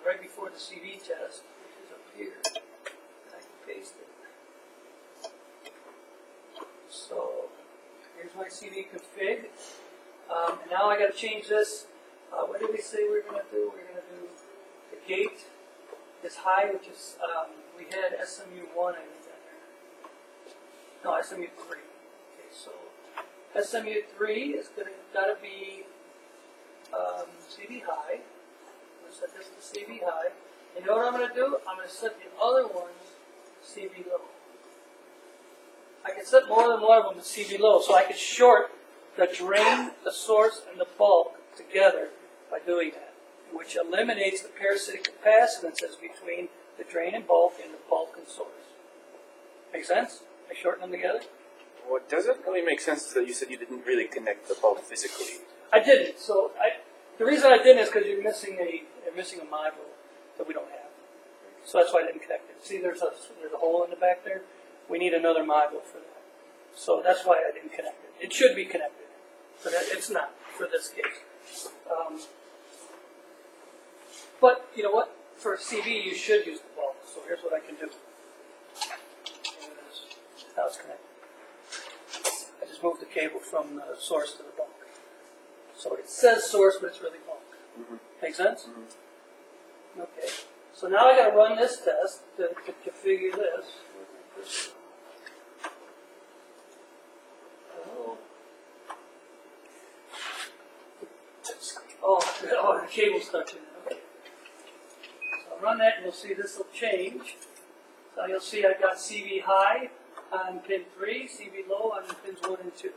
right before the CV test, which is up here, and I can paste it. So here's my CV config. And now I got to change this. What did we say we were going to do? We're going to do the gate is high, which is we had SMU1. I think that there. No, SMU3. Okay, so SMU3 is got to be CV high. I'm going to set this to CV high. And you know what I'm going to do? I'm going to set the other ones CV low. I can set more than one of them to CV low, so I can short the drain, the source, and the bulk together by doing that, which eliminates the parasitic capacitances between the drain and bulk and the bulk and source. Make sense? I shorten them together? Well, does it really make sense that you said you didn't really connect the bulb physically? I didn't. So the reason I didn't is because you're missing a module that we don't have. So that's why I didn't connect it. See, there's a hole in the back there. We need another module for that. So that's why I didn't connect it. It should be connected. but it's not for this case. But you know what? For CV, you should use the bulb. So here's what I can do. Now it's connected. I just moved the cable from the source to the bulb. So it says source, but it's really bulb. Make sense? Okay. So now I got to run this test to figure this. Oh, the cable's touching it. Okay. So I'll run that and you'll see this will change. So you'll see I've got CV high on pin 3, CV low on pins 1 and 2.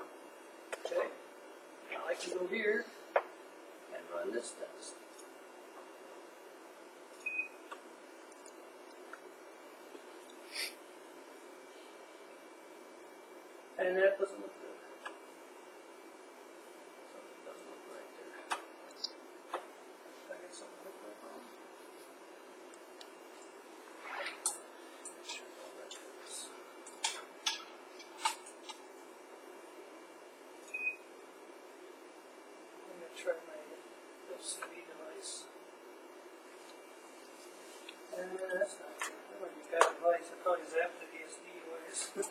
Okay. Now I can go here and run this test. And that doesn't look good. Something doesn't look right there. I get something look right wrong. Sure, I'll write this. I'm going to try my LCD device. That's not good. That might be bad device. I probably zapped the DSD device.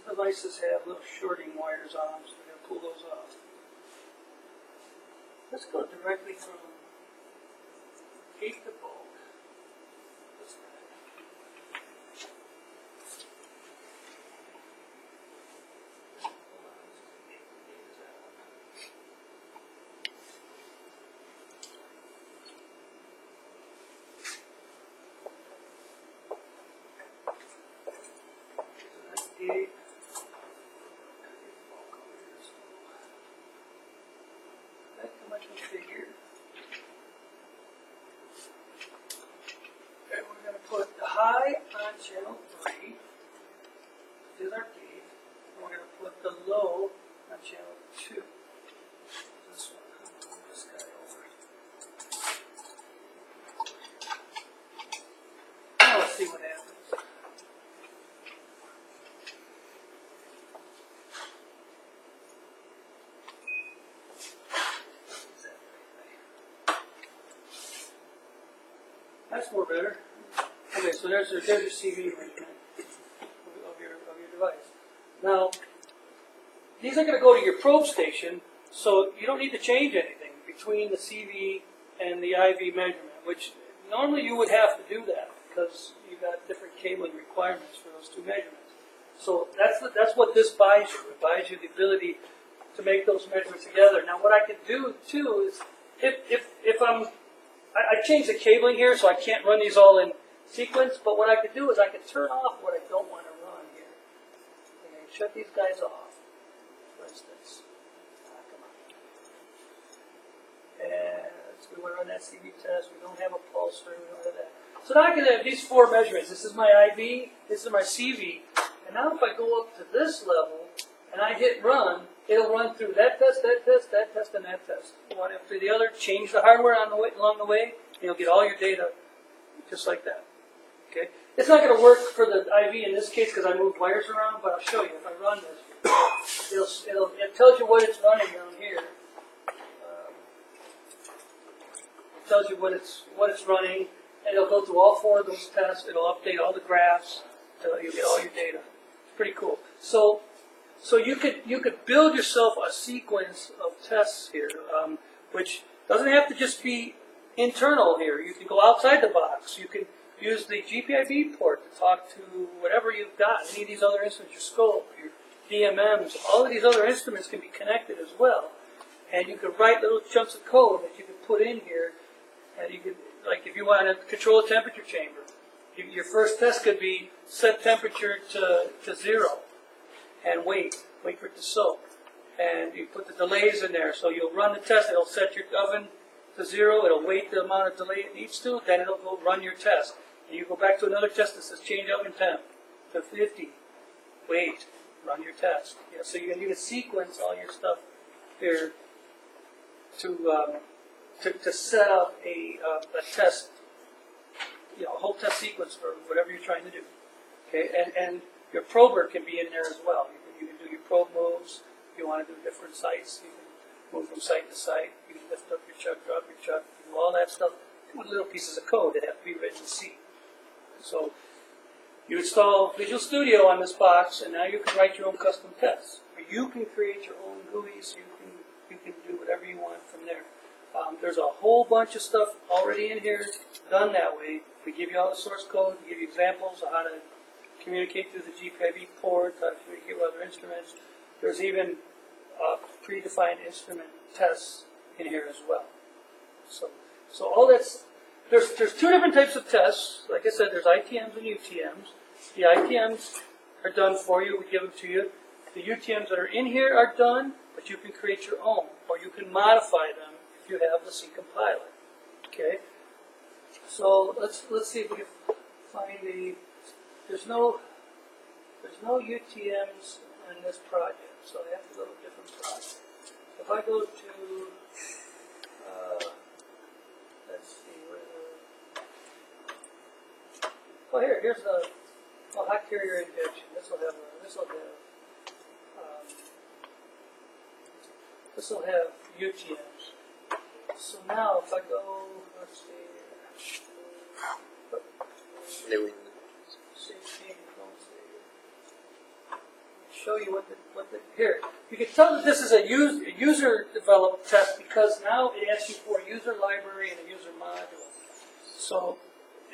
Devices have little shorting wires on them, so we're going to pull those off. Let's go directly from gate to bulb. This guy. Gate. Figure. And we're going to put the high on channel 3, which is our gate, and we're going to put the low on channel 2. This one, move this guy over. Now let's see what happens. That's more better. Okay, so there's your CV measurement of your device. Now, these are going to go to your probe station, so you don't need to change anything between the CV and the IV measurement, which normally you would have to do that because you've got different cabling requirements for those two measurements. So that's what this buys you. It buys you the ability to make those measurements together. Now, what I could do too is if I changed the cabling here, so I can't run these all in sequence, but what I could do is I could turn off what I don't want to run here. Okay, shut these guys off, for instance. Come on. And we want to run that CV test. We don't have a pulsar. We don't have that. So now I can have these 4 measurements. This is my IV, this is my CV. And now if I go up to this level, and I hit run, it'll run through that test, that test, that test, and that test. One after the other. Change the hardware along the way, and you'll get all your data just like that. Okay. It's not going to work for the IV in this case because I moved wires around, but I'll show you if I run this. It tells you what it's running down here. It tells you what it's running, and it'll go through all 4 of those tests. It'll update all the graphs until you get all your data. It's pretty cool. So you could build yourself a sequence of tests here, which doesn't have to just be internal here. You can go outside the box. You can use the GPIB port to talk to whatever you've got. Any of these other instruments, your scope, your DMMs, all of these other instruments can be connected as well. And you could write little chunks of code that you could put in here. And you could, like if you want to control a temperature chamber, your first test could be set temperature to 0 and wait for it to soak. And you put the delays in there. So you'll run the test, it'll set your oven to 0, it'll wait the amount of delay it needs to, then it'll go run your test. And you go back to another test that says change oven temp to 50. Wait, run your test. Yeah, so you can sequence all your stuff here to set up a test, a whole test sequence for whatever you're trying to do. Okay, and your prober can be in there as well. You can do your probe moves. If you want to do different sites, you can move from site to site. You can lift up your chuck, drop your chuck, do all that stuff with little pieces of code that have to be written in C. So you install Visual Studio on this box, and now you can write your own custom tests. Or you can create your own GUIs. You can do whatever you want from there. There's a whole bunch of stuff already in here done that way. We give you all the source code. We give you examples of how to communicate through the GPIB port, how to communicate with other instruments. There's even predefined instrument tests in here as well. So all that's, there's two different types of tests. Like I said, there's ITMs and UTMs. The ITMs are done for you. We give them to you. The UTMs that are in here are done, but you can create your own, or you can modify them if you have the C compiler. Okay. So let's see if we can find there's no UTMs on this project, so I have to go to a different project. If I go to let's see where here's the hot carrier injection. This will have UTMs. So now if I go, let's see. Show you what the here. You can tell that this is a user developed test because now it asks you for a user library and a user module. So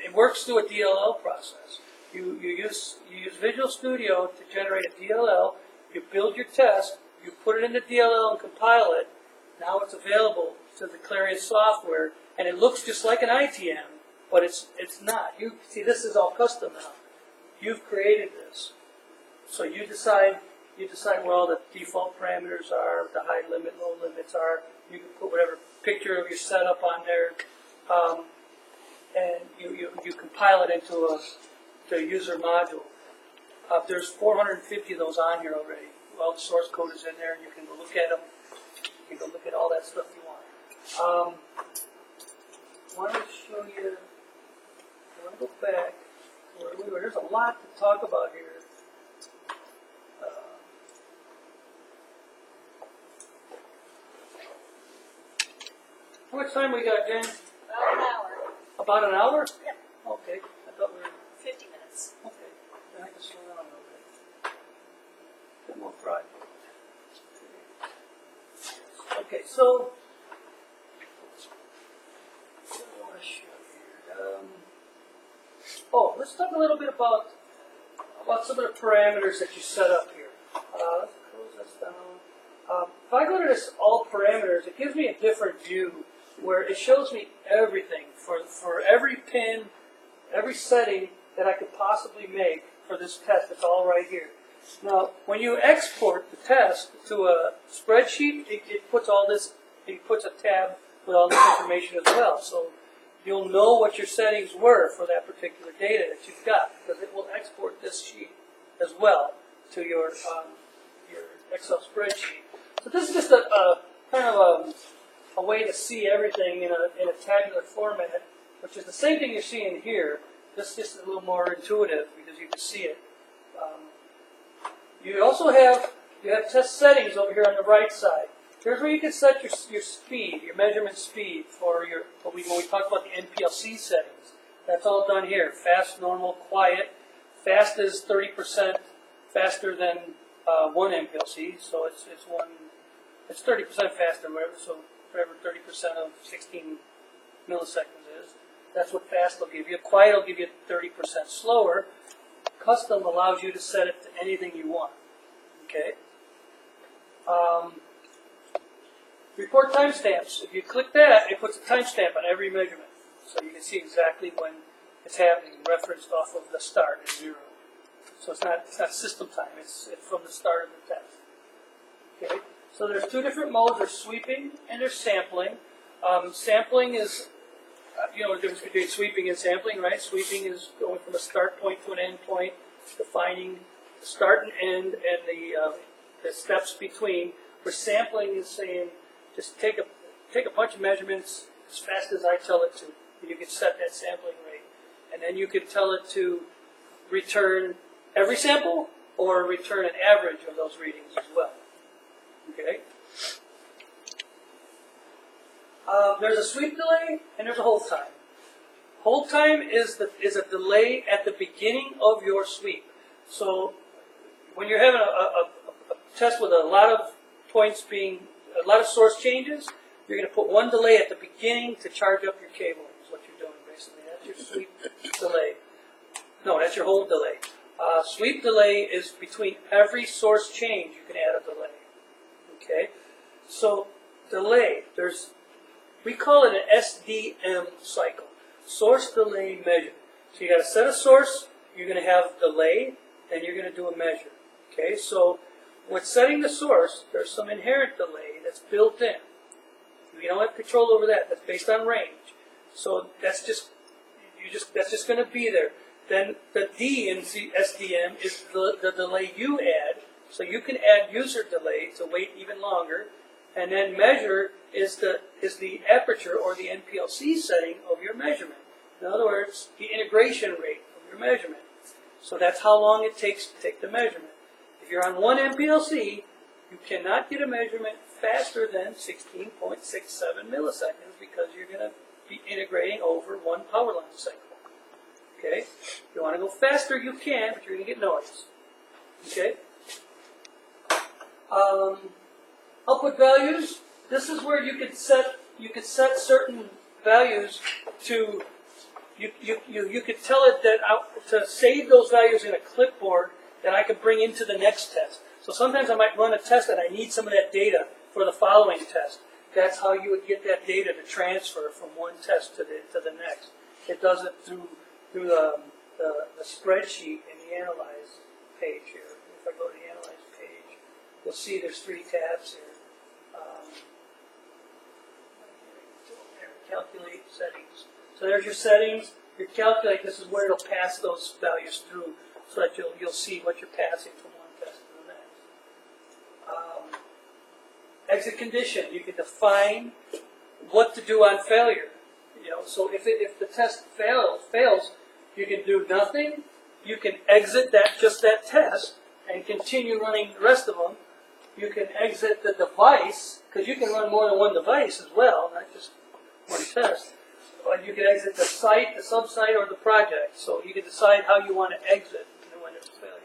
it works through a DLL process. You use Visual Studio to generate a DLL. You build your test. You put it into DLL and compile it. Now it's available to the Clarion software, and it looks just like an ITM, but it's not. You see, this is all custom now. You've created this. So you decide where all the default parameters are, the high limit, low limits are. You can put whatever picture of your setup on there, and you compile it into a user module. There's 450 of those on here already. All the source code is in there, and you can go look at them. You can go look at all that stuff you want. I want to show you. I want to go back to where we were. There's a lot to talk about here. How much time we got, Jen? About an hour. About an hour? Yep. Okay. I thought we were 50 minutes. okay. Then I can slow down a little bit. Bit more fried. Okay, so what do I want to show here? Let's talk a little bit about some of the parameters that you set up here. Let's close this down. If I go to this all parameters, it gives me a different view where it shows me everything for every pin, every setting that I could possibly make for this test. It's all right here. Now, when you export the test to a spreadsheet, it puts all this, it puts a tab with all this information as well. So you'll know what your settings were for that particular data that you've got, because it will export this sheet as well to your Excel spreadsheet. So this is just a kind of a way to see everything in a tabular format, which is the same thing you're seeing here. This is just a little more intuitive because you can see it. You also have test settings over here on the right side. Here's where you can set your speed, your measurement speed for when we talk about the NPLC settings. That's all done here. Fast, normal, quiet. Fast is 30% faster than one MPLC, so it's 30% faster, whatever 30% of 16 milliseconds is. That's what fast will give you. Quiet will give you 30% slower. Custom allows you to set it to anything you want. Okay. Report timestamps. If you click that, it puts a timestamp on every measurement, so you can see exactly when it's happening, referenced off of the start at 0. So it's not system time. It's from the start of the test. Okay. So there's two different modes. There's sweeping and there's sampling. Sampling is, the difference between sweeping and sampling, right? Sweeping is going from a start point to an end point, defining the start and end and the steps between. Where sampling is saying, just take take a bunch of measurements as fast as I tell it to. And you can set that sampling rate. And then you can tell it to return every sample or return an average of those readings as well. Okay? There's a sweep delay and there's a hold time. Hold time is a delay at the beginning of your sweep. So when you're having a test with a lot of points being, a lot of source changes, you're going to put one delay at the beginning to charge up your cable, is what you're doing basically. That's your sweep delay. No, that's your hold delay. Sweep delay is between every source change you can add a delay. Okay? So delay, we call it an SDM cycle. Source delay measure. So you got to set a source, you're going to have delay, then you're going to do a measure. Okay, so when setting the source, there's some inherent delay that's built in. You don't have control over that. That's based on range. So that's just going to be there. Then the D in SDM is the delay you add. So you can add user delay to wait even longer. And then measure is the aperture or the NPLC setting of your measurement. In other words, the integration rate of your measurement. So that's how long it takes to take the measurement. If you're on one MPLC, you cannot get a measurement faster than 16.67 milliseconds because you're going to be integrating over one power line cycle. Okay? If you want to go faster, you can, but you're going to get noise. Okay? Output values. This is where you could set certain values to. You could tell it that to save those values in a clipboard that I could bring into the next test. So sometimes I might run a test and I need some of that data for the following test. That's how you would get that data to transfer from one test to the next. It does it through the spreadsheet in the Analyze page here. If I go to the Analyze page, you'll see there's 3 tabs here. Calculate settings. So there's your settings. Your calculate, this is where it'll pass those values through so that you'll see what you're passing from one test to the next. Exit condition, you can define what to do on failure. So if the test fails, you can do nothing. You can exit just that test and continue running the rest of them. You can exit the device, because you can run more than one device as well, not just one test. But you can exit the site, the sub-site, or the project. So you can decide how you want to exit when there's failure.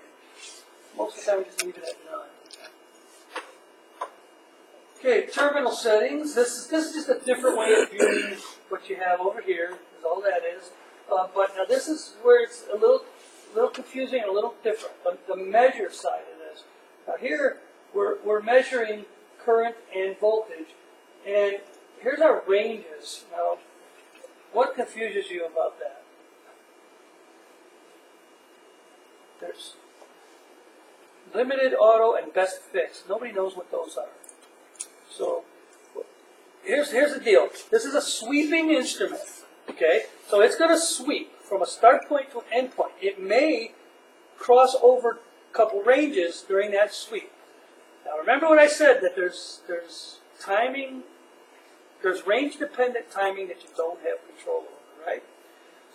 Most of the time we just leave it at none. Okay, terminal settings. This is just a different way of viewing what you have over here, is all that is. But now this is where it's a little confusing and a little different. The measure side of this. Now here we're measuring current and voltage, and here's our ranges. Now, what confuses you about that? There's limited, auto, and best fix. Nobody knows what those are. So here's the deal. This is a sweeping instrument. Okay, so it's going to sweep from a start point to an end point. It may cross over a couple ranges during that sweep. Now remember what I said, that there's timing. There's range-dependent timing that you don't have control over, right?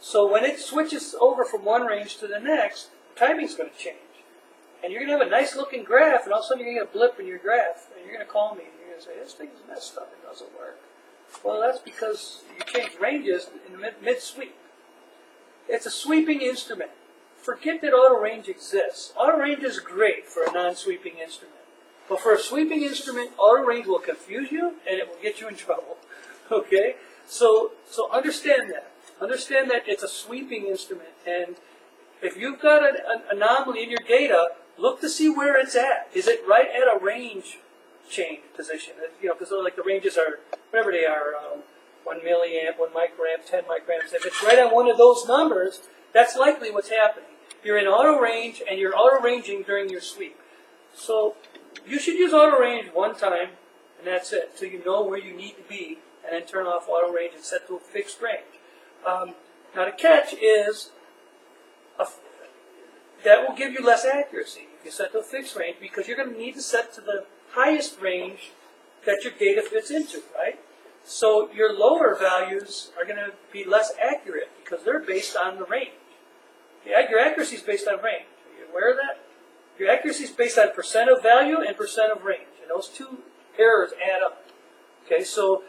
So when it switches over from one range to the next, timing's going to change. And you're going to have a nice-looking graph, and all of a sudden you're going to get a blip in your graph, and you're going to call me, and you're going to say, this thing's messed up, it doesn't work. Well, that's because you changed ranges in the mid-sweep. It's a sweeping instrument. Forget that auto range exists. Auto range is great for a non-sweeping instrument. But for a sweeping instrument, auto range will confuse you and it will get you in trouble. Okay? So understand that. Understand that it's a sweeping instrument. And if you've got an anomaly in your data, look to see where it's at. Is it right at a range change position? Because like the ranges are, whatever they are, 1 milliamp, 1 microamp, 10 microamps. If it's right on one of those numbers, that's likely what's happening. You're in auto range and you're auto ranging during your sweep. So you should use auto range one time, and that's it, so you know where you need to be, and then turn off auto range and set to a fixed range. Now the catch is that will give you less accuracy if you set to a fixed range, because you're going to need to set to the highest range that your data fits into, right? So your lower values are going to be less accurate because they're based on the range. Your accuracy is based on range. Are you aware of that? Your accuracy is based on percent of value and percent of range. And those two errors add up. Okay, so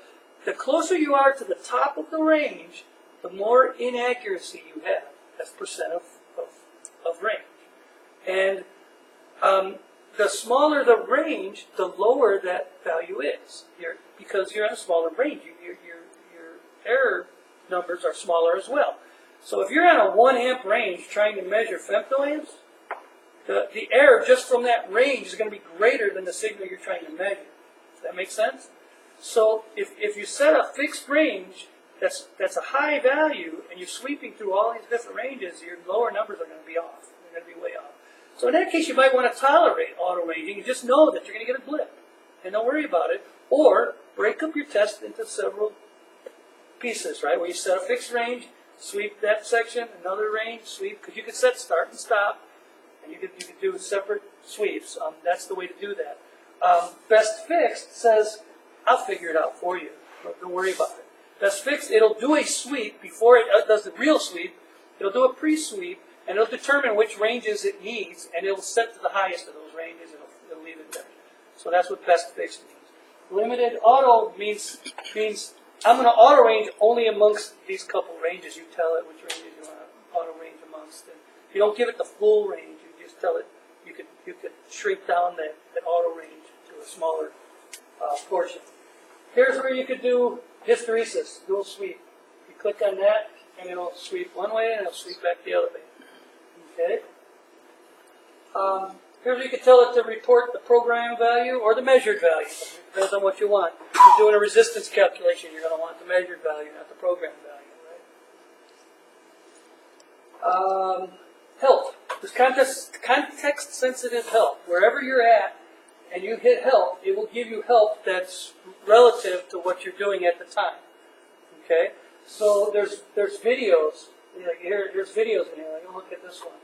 the closer you are to the top of the range, the more inaccuracy you have. That's percent of range. And the smaller the range, the lower that value is. Because you're in a smaller range, your error numbers are smaller as well. So if you're on a 1 amp range trying to measure femtoamps, the error just from that range is going to be greater than the signal you're trying to measure. Does that make sense? So if you set a fixed range that's a high value and you're sweeping through all these different ranges, your lower numbers are going to be off. They're going to be way off. So in that case, you might want to tolerate auto ranging and just know that you're going to get a blip. And don't worry about it. Or break up your test into several pieces, right? Where you set a fixed range, sweep that section, another range, sweep, because you could set start and stop, and you could do separate sweeps. That's the way to do that. Best Fixed says, I'll figure it out for you. Don't worry about it. Best Fixed, it'll do a sweep before it does the real sweep. It'll do a pre-sweep, and it'll determine which ranges it needs, and it'll set to the highest of those ranges, and it'll leave it there. So that's what Best Fixed means. Limited auto means I'm going to auto range only amongst these couple ranges. You tell it which ranges you want to auto range amongst. And you don't give it the full range. You just tell it you could shrink down that auto range to a smaller portion. Here's where you could do hysteresis, dual sweep. You click on that, and it'll sweep one way, and it'll sweep back the other way. Okay. Here's where you can tell it to report the program value or the measured value. Depends on what you want. If you're doing a resistance calculation, you're going to want the measured value, not the program value, right? Help. This context-sensitive help. Wherever you're at and you hit help, it will give you help that's relative to what you're doing at the time. Okay? So there's videos. There's videos in here. Like, look at this one.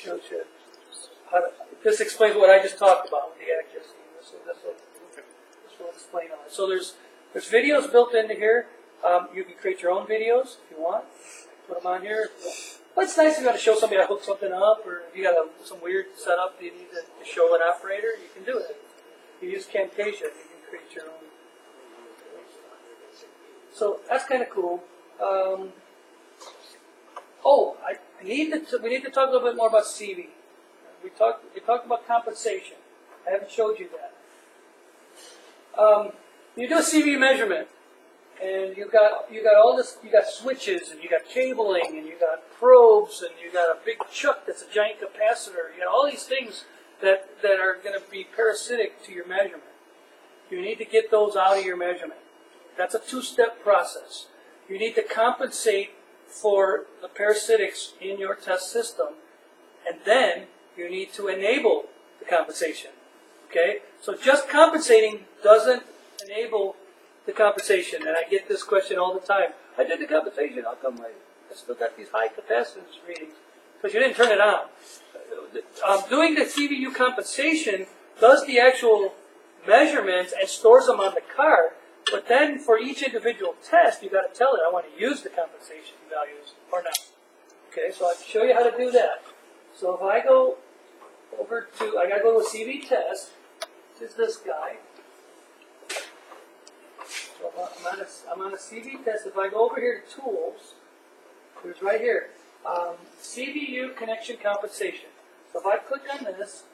Shows you. This explains what I just talked about with the accuracy. This will explain all that. So there's videos built into here. You can create your own videos if you want. Put them on here. Well, it's nice if you want to show somebody how to hook something up, or if you got some weird setup that you need to show an operator, you can do it. You use Camtasia, you can create your own. So that's kind of cool. We need to talk a little bit more about CV. We talked about compensation. I haven't showed you that. You do a CV measurement, and you got all this. You got switches, and you got cabling, and you got probes, and you got a big chuck that's a giant capacitor. You got all these things that are going to be parasitic to your measurement. You need to get those out of your measurement. That's a two-step process. You need to compensate for the parasitics in your test system, and then you need to enable the compensation. Okay? So just compensating doesn't enable the compensation. And I get this question all the time. I did the compensation, how come I still got these high capacitance readings? Because you didn't turn it on. Doing the CVU compensation does the actual measurements and stores them on the card, but then for each individual test, you've got to tell it, I want to use the compensation values or not. Okay, so I'll show you how to do that. So if I go over to, I got to go to a CV test. This is this guy. So I'm on a CV test. If I go over here to Tools, there's right here, CVU connection compensation. So if I click on this,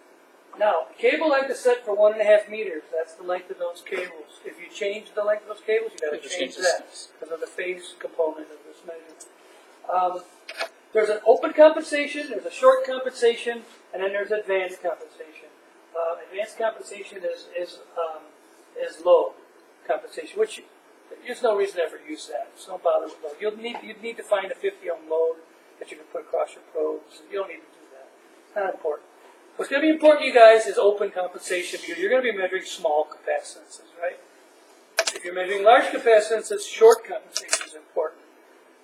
now, cable I have to set for 1.5 meters. That's the length of those cables. If you change the length of those cables, you've got to change that because of the phase component of this measurement. There's an open compensation, there's a short compensation, and then there's advanced compensation. Advanced compensation is low compensation, which there's no reason to ever use that. So don't bother with load. You'd need to find a 50 ohm load that you can put across your probes. You don't need to do that. It's not important. What's going to be important to you guys is open compensation because you're going to be measuring small capacitances, right? If you're measuring large capacitances, short compensation is important.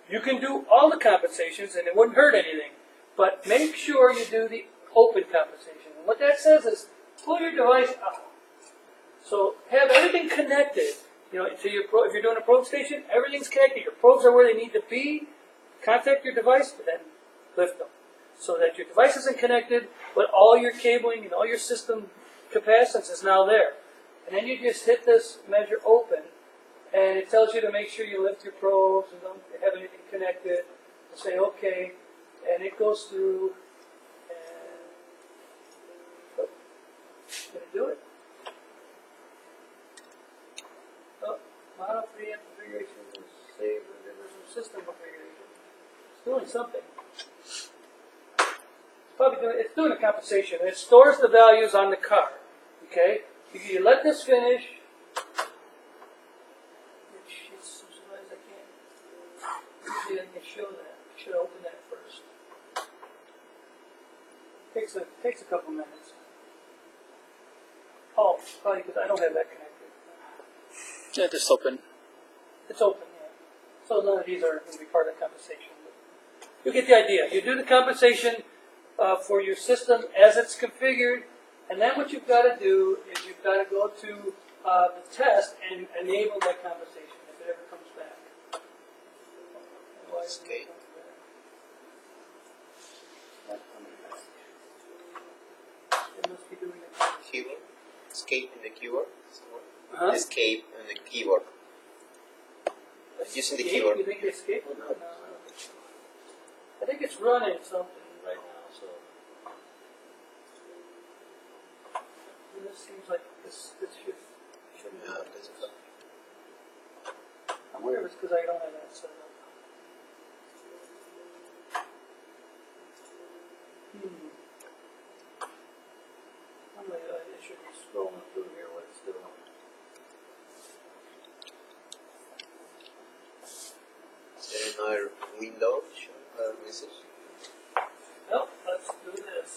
You can do all the compensations and it wouldn't hurt anything, but make sure you do the open compensation. And what that says is pull your device out. So have everything connected You know, so if you're doing a probe station, everything's connected. Your probes are where they need to be. Contact your device, but then lift them. So that your device isn't connected, but all your cabling and all your system capacitance is now there. And then you just hit this measure open, and it tells you to make sure you lift your probes and don't have anything connected. And say OK, and it goes through, and it's going to do it. Oh, model 3 configuration is saved and there was some system configuration. It's doing something. It's doing a compensation. It stores the values on the card. Okay? You let this finish. I'm surprised I can't. Usually I can show that. I should open that first. Takes a couple minutes. Oh, probably because I don't have that connected. Yeah, just open. It's open, yeah. So none of these are going to be part of the compensation. You get the idea. You do the compensation for your system as it's configured, and then what you've got to do is you've got to go to the test and enable that compensation if it ever comes back. Otherwise, Okay. it must be doing it. Keyboard. Escape in the keyboard. Huh? Escape in the keyboard. Using the Escape? keyboard. You think it escaped? No, I don't think so. I think it's running something right now, so. And this seems like this shouldn't Yeah, be. that's it. I wonder if it's because I don't have that set up. I should be scrolling through here what it's doing. Is there another window showing a message? Nope, let's do this.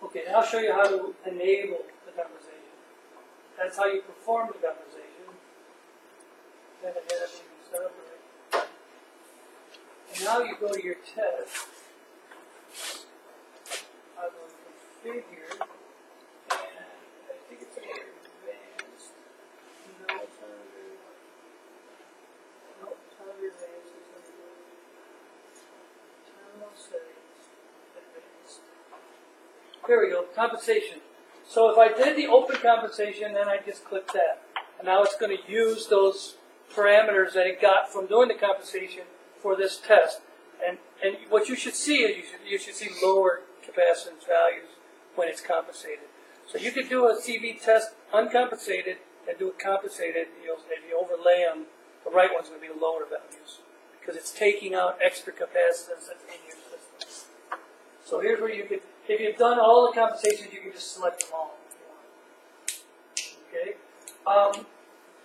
Okay, now I'll show you how to enable the conversation. That's how you perform the conversation. Then I get everything set up right. And now you go to your test. I will configure, and I think it's under advanced. No, it's not under. No, it's not under advanced. It's under terminal settings, advanced. There we go, compensation. So if I did the open compensation, then I just click that. And now it's going to use those parameters that it got from doing the compensation for this test. And what you should see is you should see lower capacitance values when it's compensated. So you could do a CV test uncompensated and do it compensated. If you overlay them, the right one's going to be the lower values because it's taking out extra capacitance that's in your system. So here's where you could, if you've done all the compensations, you can just select them all if you want. Okay.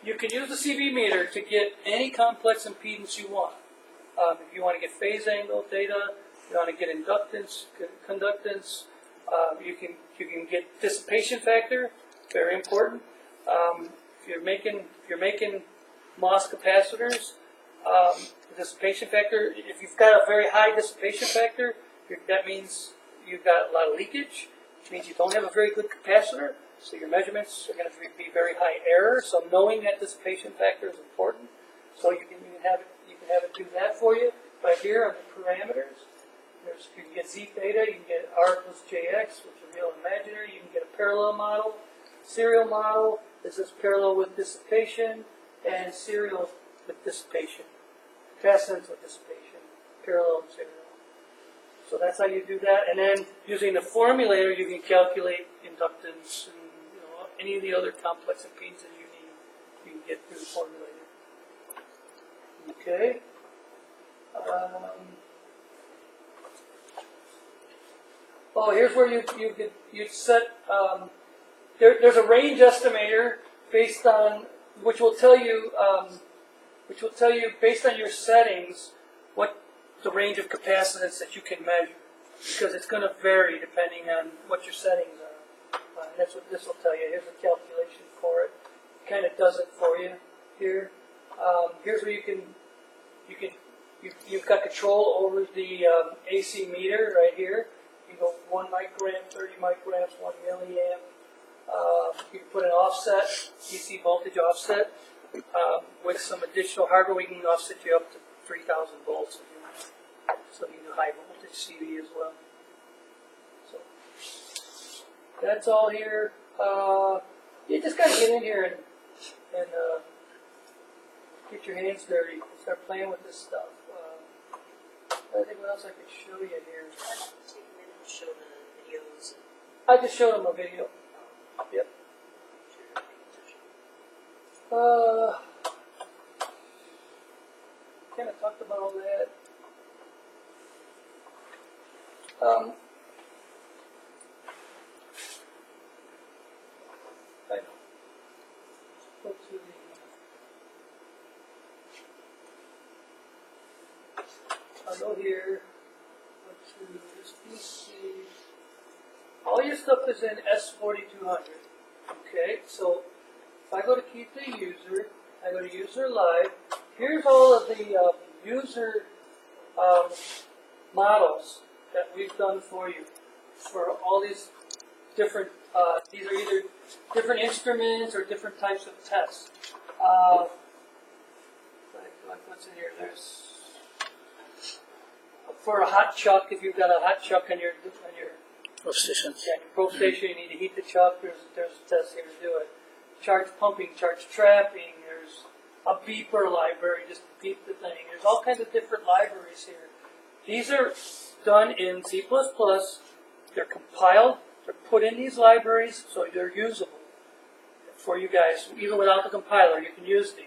You can use the CV meter to get any complex impedance you want. If you want to get phase angle data, you want to get inductance, conductance, you can get dissipation factor, very important. If you're making MOS capacitors, dissipation factor. If you've got a very high dissipation factor, that means you've got a lot of leakage, which means you don't have a very good capacitor. So your measurements are going to be very high error. So knowing that dissipation factor is important. So you can have it do that for you. Right here on the parameters, you can get Z theta, you can get R plus JX, which are real and imaginary. You can get a parallel model. Serial model is this parallel with dissipation, and serial with dissipation. Capacitance with dissipation. Parallel and serial. So that's how you do that. And then using the formulator, you can calculate inductance and any of the other complex impedances you need. You can get through the formulator. Okay. Here's where you set. There's a range estimator based on which will tell you based on your settings what the range of capacitance that you can measure, because it's going to vary depending on what your settings are. That's what this will tell you. Here's a calculation for it. It kind of does it for you here. Here's where you've got control over the AC meter right here. You go 1 microamp, 30 microamps, 1 milliamp. You can put an offset, DC voltage offset, with some additional hardware. We can offset you up to 3,000 volts if you want. So you can do high voltage CV as well. So that's all here. You just gotta get in here and get your hands dirty. Start playing with this stuff. I think what else I could show you here. Take a minute and show the videos. I just showed them a video. Yep. Kind of talked about all that. I know. Go to the. I'll go here. Go to this PC. All your stuff is in S4200. Okay, so if I go to Keithley User, I go to User Live. Here's all of the user models that we've done for you for all these different. These are either different instruments or different types of tests. Like what's in here? There's for a hot chuck. If you've got a hot chuck on your Probe stations. yeah, your probe station, you need to heat the chuck. There's a test here to do it. Charge pumping, charge trapping. There's a beeper library just to beep the thing. There's all kinds of different libraries here. These are done in C++. They're compiled. They're put in these libraries, so they're usable for you guys. Even without the compiler, you can use these.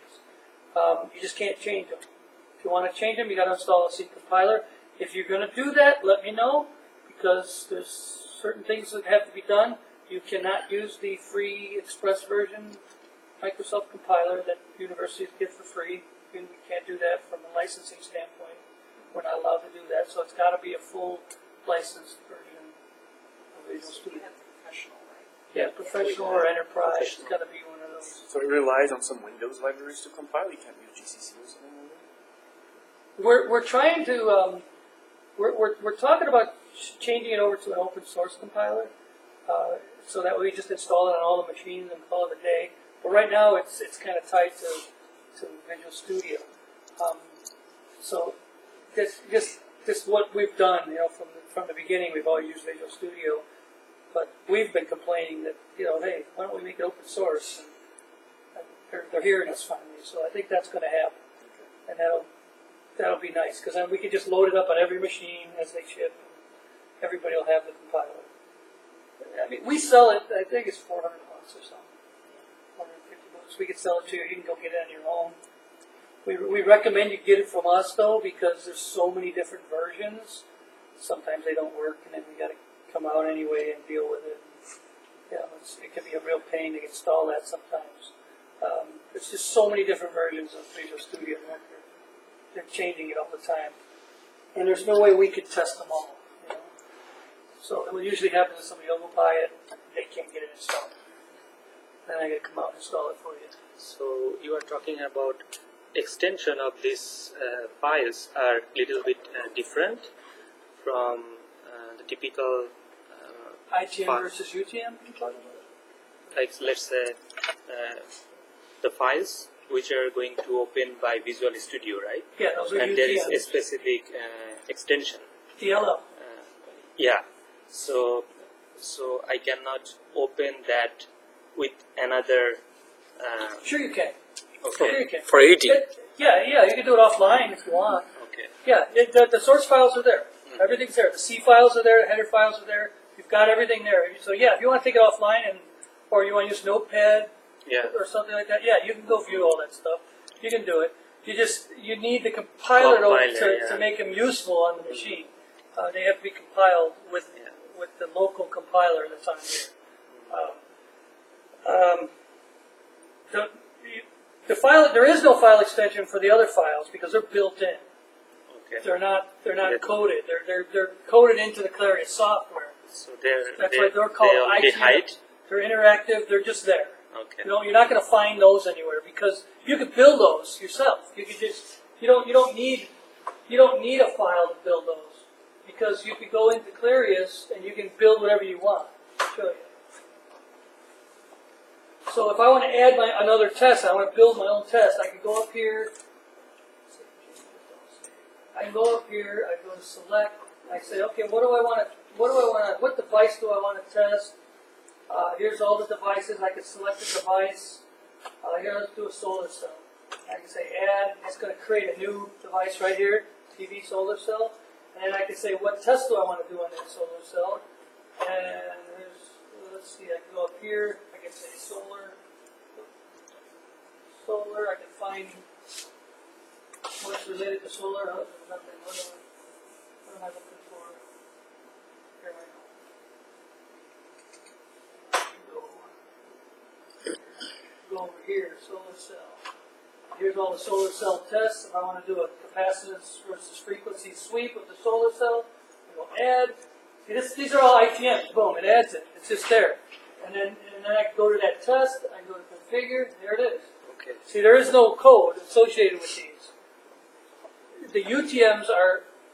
You just can't change them. If you want to change them, you got to install a C compiler. If you're going to do that, let me know, because there's certain things that have to be done. You cannot use the free Express version Microsoft compiler that universities give for free. We can't do that from a licensing standpoint. We're not allowed to do that, so it's got to be a full licensed version of Visual Studio. Professional, right? Yeah, professional or enterprise. It's got to be one of those. So it relies on some Windows libraries to compile. You can't use GCC or something like that. We're trying to we're talking about changing it over to an open source compiler, so that way we just install it on all the machines and call it a day. But right now it's kind of tied to Visual Studio. So just what we've done, from the beginning, we've always used Visual Studio, but we've been complaining that hey, why don't we make it open source? And they're hearing us finally, so I think that's going to happen, and that'll be nice, because then we can just load it up on every machine as they ship. Everybody will have the compiler. I mean, we sell it. I think it's $400 or something, $150. We could sell it to you. You can go get it on your own. We recommend you get it from us though, because there's so many different versions. Sometimes they don't work, and then we got to come out anyway and deal with it. It can be a real pain to install that sometimes. There's just so many different versions of Visual Studio. They're changing it all the time, and there's no way we could test them all. So what usually happens is somebody will buy it, they can't get it installed. Then I got to come out and install it for you. So you are talking about extension of these files are a little bit different from the typical ITM file. versus UTM? You talking about? Like let's say the files which are going to open by Visual Studio, right? Yeah, those are And UTM. there is a specific extension. DLL. Yeah. So I cannot open that with another. Sure you can. Okay. Sure you can. For 80. Yeah, you can do it offline if you want. Okay. Yeah, the source files are there. Everything's there. The C files are there. The header files are there. You've got everything there. So yeah, if you want to take it offline or you want to use Notepad or something like that, yeah, you can go view all that stuff. You can do it. You need the compiler to make them useful on the machine. They have to be compiled with the local compiler that's on here. The file, there is no file extension for the other files because they're built in. Okay. They're not coded. They're coded into the Clarion software. So That's why they're called they ITM. hide. They're interactive. They're just there. Okay. You know, you're not going to find those anywhere because you could build those yourself. You could just you don't need a file to build those because you could go into Clarius and you can build whatever you want. I'll show you. So if I want to add another test, I want to build my own test. I can go up here. I can go up here. I go to select. I say, okay, what device do I want to test? Here's all the devices. I can select a device. Here, let's do a solar cell. I can say add. It's going to create a new device right here, TV solar cell. And then I can say what test do I want to do on that solar cell. And let's see, I can go up here. I can say solar. I can find what's related to solar. Oh, there's nothing. What am I looking for? Here we go. Go over here, solar cell. Here's all the solar cell tests. If I want to do a capacitance versus frequency sweep of the solar cell, I go add. See, these are all ITMs. Boom, it adds it. It's just there. And then I can go to that test. I can go to configure. There it is. Okay. See, there is no code associated with these. The UTMs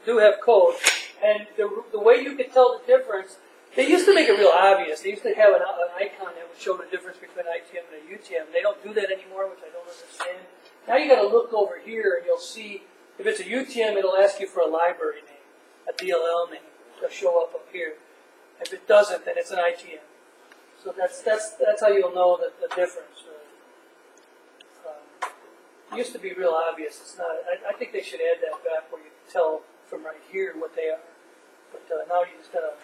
do have code, and the way you can tell the difference, they used to make it real obvious. They used to have an icon that would show the difference between an ITM and a UTM. They don't do that anymore, which I don't understand. Now you got to look over here, and you'll see if it's a UTM, it'll ask you for a library name, a DLL name. It'll show up here. If it doesn't, then it's an ITM. So that's how you'll know the difference. It used to be real obvious. It's not. I think they should add that back where you can tell from right here what they are. But now you just gotta.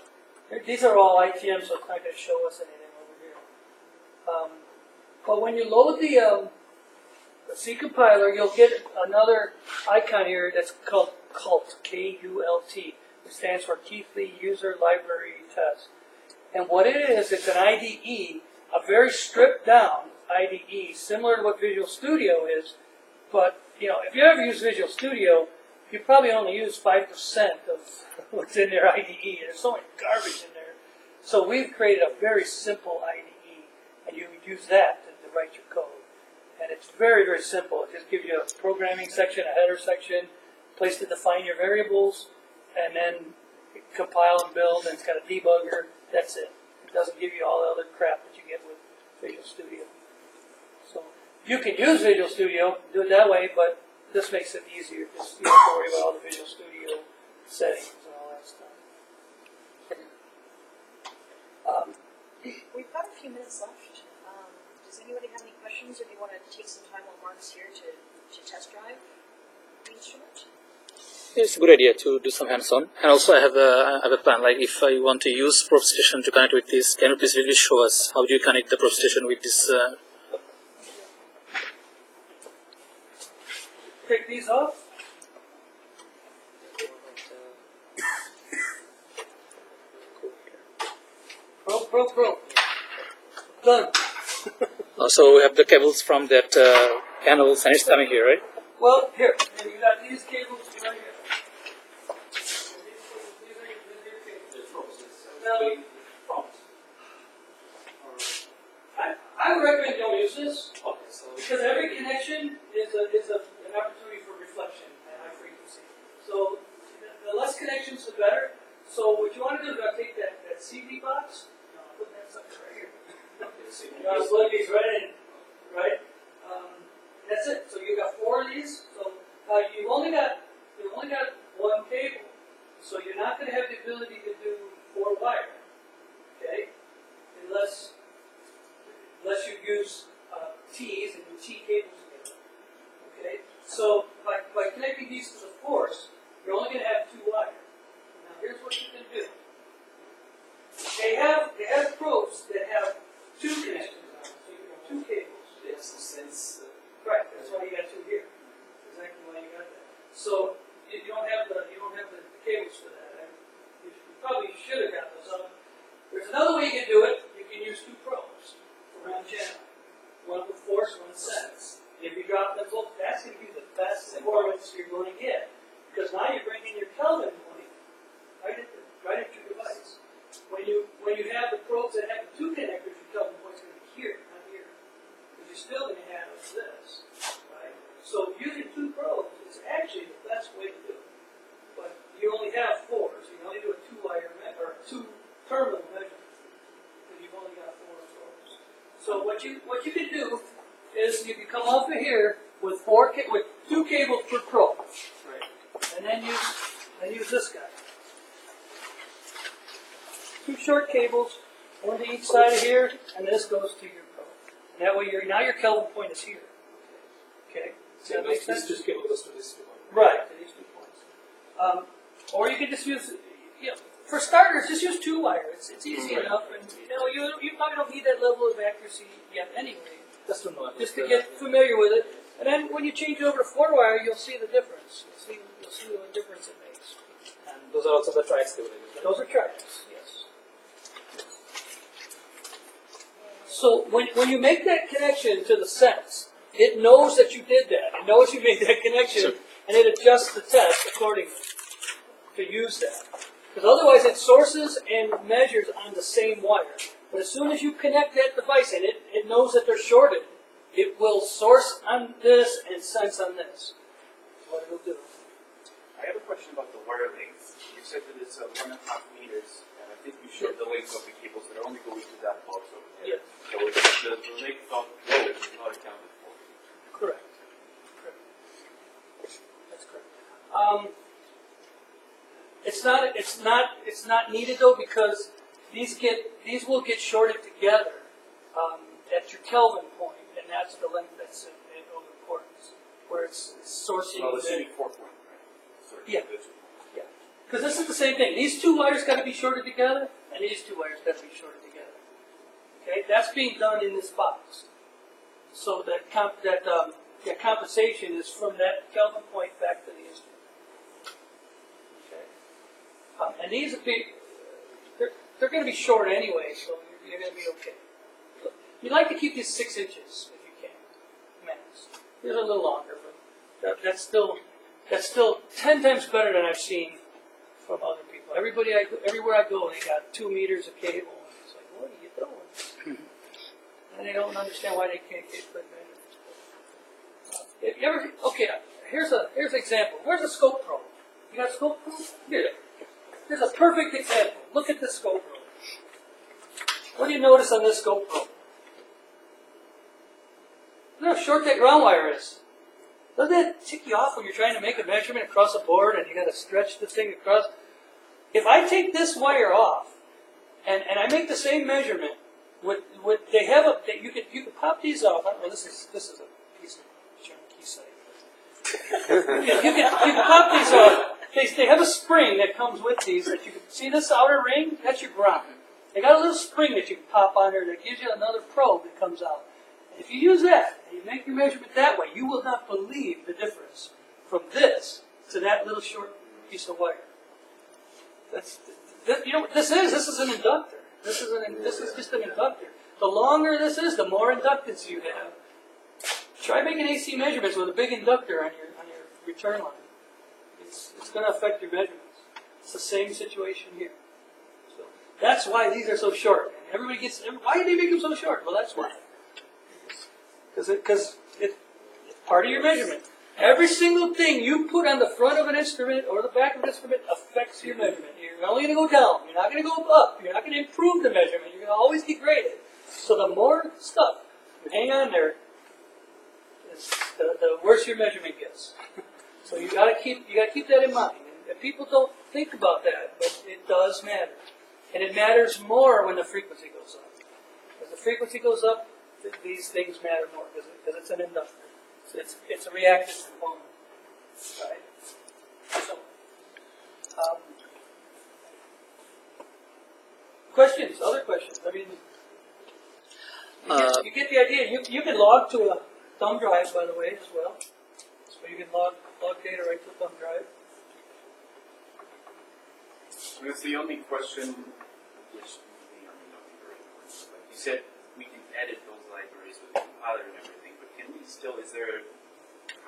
These are all ITMs, so it's not going to show us anything over here. But when you load the C compiler, you'll get another icon here that's called CULT, K-U-L-T. It stands for Keithley User Library Test. And what it is, it's an IDE, a very stripped down IDE, similar to what Visual Studio is. But, you know, if you ever use Visual Studio, you probably only use 5% of what's in their IDE. There's so much garbage in there. So we've created a very simple IDE, and you use that to write your code. And it's very, very simple. It just gives you a programming section, a header section, place to define your variables, and then compile and build, and it's got a debugger. That's it. It doesn't give you all the other crap that you get with Visual Studio. So you can use Visual Studio, do it that way, but this makes it easier. Just, you don't have to worry about all the Visual Studio settings and all that stuff. We've got a few minutes left. Does anybody have any questions, or do you want to take some time while Mark's here to test drive the instrument? It's a good idea to do some hands-on. And also I have a plan, like if I want to use probe station to connect with this, can you please really show us how do you connect the probe station with this? Take these off. Probe. Done. So we have the cables from that panels and it's coming here, right? Well, here, you got these cables right here. I would recommend you don't use this because every connection is an opportunity for reflection at high frequency. So the less connections, the better. So what you want to do is take that CD box. Put that sucker right here. You want to plug these right in, right? That's it. So you've got 4 of these. So you've only got one cable. So you're not going to have the ability to do 4 wire, okay? Unless you use T's and do T cables together, okay? So by connecting these to the force, you're only going to have 2 wire. Now here's what you can do. They have probes that have 2 connections on it, so you can have 2 cables. Right, that's why you got 2 here. That's exactly why you got that. So you don't have the cables for that. You probably should have got those up. There's another way you can do it. You can use 2 probes for one channel. One with force, one with sense. If you drop them both, that's going to be the best performance you're going to get. Because now you're bringing your Kelvin point right at your device. When you have the probes that have the 2 connections, So what you can do is you can come off of here with with 2 cables per probe, and then use this guy. 2 short cables, one to each side of here, and this goes to your probe. And that way, now your Kelvin point is here. Okay, does that make sense? This just cable goes to this one. Right, to these 2 points. Or you can just use, for starters, just use 2 wire. It's easy enough, and you probably don't need that level of accuracy yet anyway. Just to know. Just to get familiar with it, and then when you change over to 4 wire, you'll see the difference. You'll see what difference it makes. And those are also the triax cables. Those are triax, yes. So when you make that connection to the sense, it knows that you did that. It knows you made that connection, and it adjusts the test accordingly to use that. Because otherwise it sources and measures on the same wire. But as soon as you connect that device and it knows that they're shorted, it will source on this and sense on this. That's what it'll do. I have a question about the wire length. You said that it's 1.5 meters, and I think you showed the length of the cables that are only going to that box over there. Yes. So the length of those is not accounted for. Correct. That's correct. It's not needed though, because these will get shorted together at your Kelvin point, and that's the length that's of importance, where it's sourcing. Well, it's only 4 point, right? So Yeah. Because this is the same thing. These 2 wires got to be shorted together, and these 2 wires got to be shorted together. Okay, that's being done in this box. So that compensation is from that Kelvin point back to the instrument. Okay, and these they're going to be short anyway, so you're going to be okay. You'd like to keep these 6 inches if you can, max. These are a little longer, but that's still 10 times better than I've seen from other people. Everywhere I go, they got 2 meters of cable. And it's like, what are you doing? And they don't understand why they can't get good measurements. Okay, here's an example. Where's a scope probe? You got a scope probe? Here. Here's a perfect example. Look at this scope probe. What do you notice on this scope probe? Look how short that ground wire is. Doesn't that tick you off when you're trying to make a measurement across a board and you got to stretch the thing across? If I take this wire off and I make the same measurement, you could pop these off. I don't know, this is a piece of junky site. you can pop these off. They have a spring that comes with these that you can see this outer ring. That's your ground. They got a little spring that you can pop on there that gives you another probe that comes out. If you use that, and you make your measurement that way, you will not believe the difference from this to that little short piece of wire. You know what this is? This is an inductor. This is just an inductor. The longer this is, the more inductance you have. Try making AC measurements with a big inductor on your return line. It's going to affect your measurements. It's the same situation here. So that's why these are so short. And why do they make them so short? Well, that's why. Because it's part of your measurement. Every single thing you put on the front of an instrument or the back of an instrument affects your measurement. You're only going to go down. You're not going to go up. You're not going to improve the measurement. You're going to always degrade it. So the more stuff you hang on there, the worse your measurement gets. So you got to keep that in mind. And people don't think about that, but it does matter, and it matters more when the frequency goes up. As the frequency goes up, these things matter more because it's an inductor. So it's a reactive component, right? So, questions? Other questions? I mean, you get the idea. You can log to a thumb drive, by the way, as well. So you can log data right to a thumb drive. I guess the only question, which may or may not be very important, but you said we can edit those libraries with the compiler and everything, but can we still,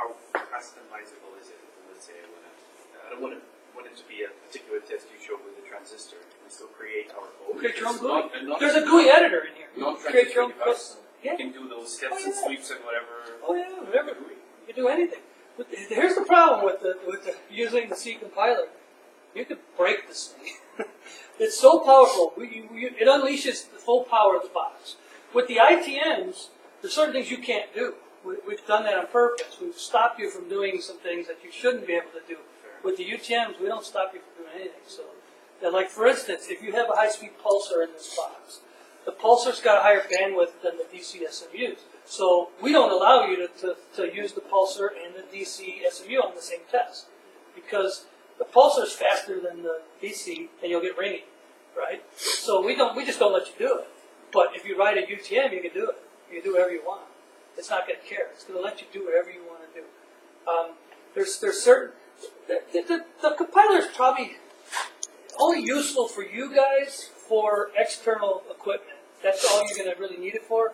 how customizable is it? Let's say I don't want it to be a particular test you showed with the transistor. Can we still create our own? Create your own GUI. There's a GUI editor in here. Create your own device. Yeah. You can do those steps and sweeps and whatever. Oh yeah, whatever. You can do anything. But here's the problem with using the C compiler. You could break this thing. It's so powerful. It unleashes the full power of the box. With the ITMs, there's certain things you can't do. We've done that on purpose. We've stopped you from doing some things that you shouldn't be able to do. With the UTMs, we don't stop you from doing anything. So, like for instance, if you have a high-speed pulsar in this box, the pulsar's got a higher bandwidth than the DC SMUs. So we don't allow you to use the pulsar and the DC SMU on the same test, because the pulsar's faster than the DC, and you'll get ringing, right? So we just don't let you do it. But if you write a UTM, you can do it. You can do whatever you want. It's not going to care. It's going to let you do whatever you want to do. There's certain the compiler is probably only useful for you guys for external equipment. That's all you're going to really need it for.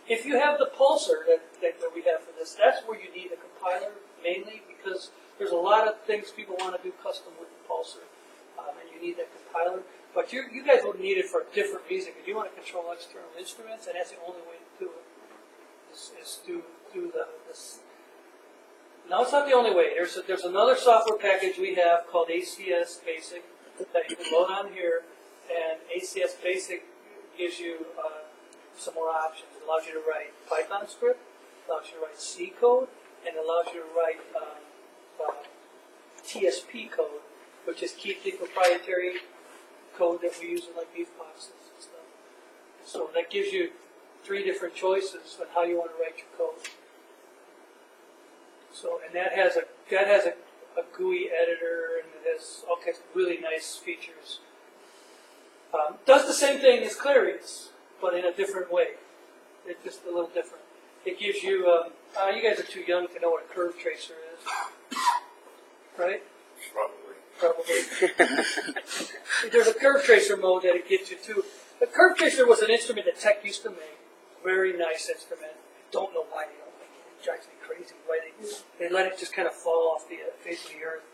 If you have the pulsar that we have for this, that's where you need a compiler mainly, because there's a lot of things people want to do custom with the pulsar, and you need that compiler. But you guys would need it for a different reason, because you want to control external instruments, and that's the only way to do it. Is do this. No, it's not the only way. There's another software package we have called ACS Basic that you can load on here, and ACS Basic gives you some more options. It allows you to write Python script, allows you to write C code, and allows you to write TSP code, which is Keithley proprietary code that we use in like beef boxes and stuff. So that gives you 3 different choices on how you want to write your code. So, and that has a GUI editor, and it has all kinds of really nice features. Does the same thing as Clarius, but in a different way. It's just a little different. It gives you, you guys are too young to know what a curve tracer is, right? Probably. There's a curve tracer mode that it gets you to. The curve tracer was an instrument that Tech used to make. Very nice instrument. I don't know why they don't make it. It drives me crazy why they let it just kind of fall off the face of the earth.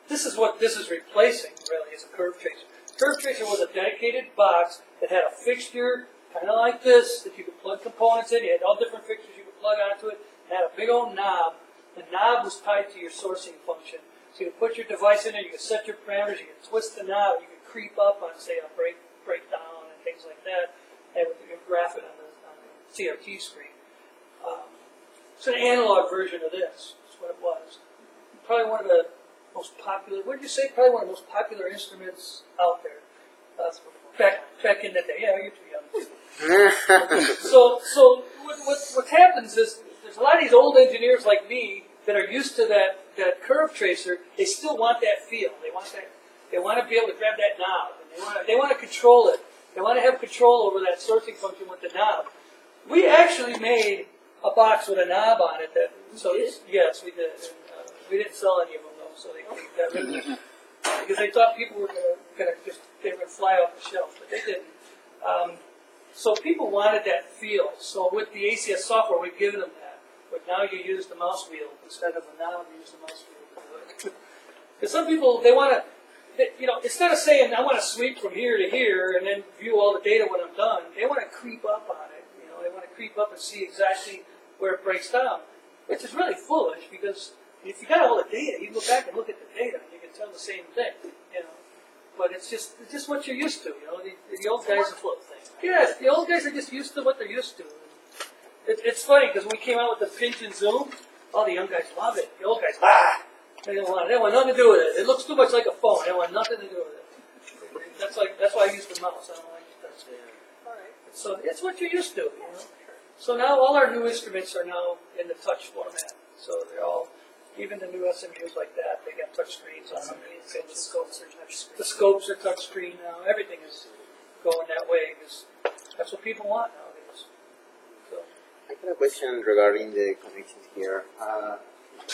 This is what this is replacing, really, is a curve tracer. Curve tracer was a dedicated box that had a fixture, kind of like this, that you could plug components in. You had all different fixtures you could plug onto it. It had a big old knob. The knob was tied to your sourcing function. So you could put your device in there, you could set your parameters, you could twist the knob, you could creep up on, say, a breakdown and things like that, and you could graph it on the CRT screen. It's an analog version of this. That's what it was. Probably one of the most popular, what did you say? Probably one of the most popular instruments out there. Back in the day. Yeah, you're too young. So what happens is there's a lot of these old engineers like me that are used to that curve tracer. They still want that feel. They want to be able to grab that knob. And they want to control it. They want to have control over that sourcing function with the knob. We actually made a box with a knob on it. Yes, we did. And, we didn't sell any of them though, so they got rid of them because they thought people were going to fly off the shelf, but they didn't. So people wanted that feel. So with the ACS software, we've given them that. But now you use the mouse wheel instead of a knob. You use the mouse wheel. Because some people they want to. Instead of saying, I want to sweep from here to here and then view all the data when I'm done, they want to creep up on it. They want to creep up and see exactly where it breaks down, which is really foolish because if you got all the data, you go back and look at the data and you can tell the same thing, But it's just what you're used to, The old guys are yes, the old guys are just used to what they're used to. It's funny because when we came out with the pinch and zoom, all the young guys love it. The old guys, They don't want nothing to do with it. It looks too much like a phone. They want nothing to do with it. That's why I use the mouse. I don't like the touch. All right. So it's what you're used to, So now all our new instruments are now in the touch format. So they're all, even the new SMUs like that, they got touch screens on them. The scopes are touch screen. The scopes are touch screen now. Everything is going that way because that's what people want nowadays. So. I got a question regarding the connections here.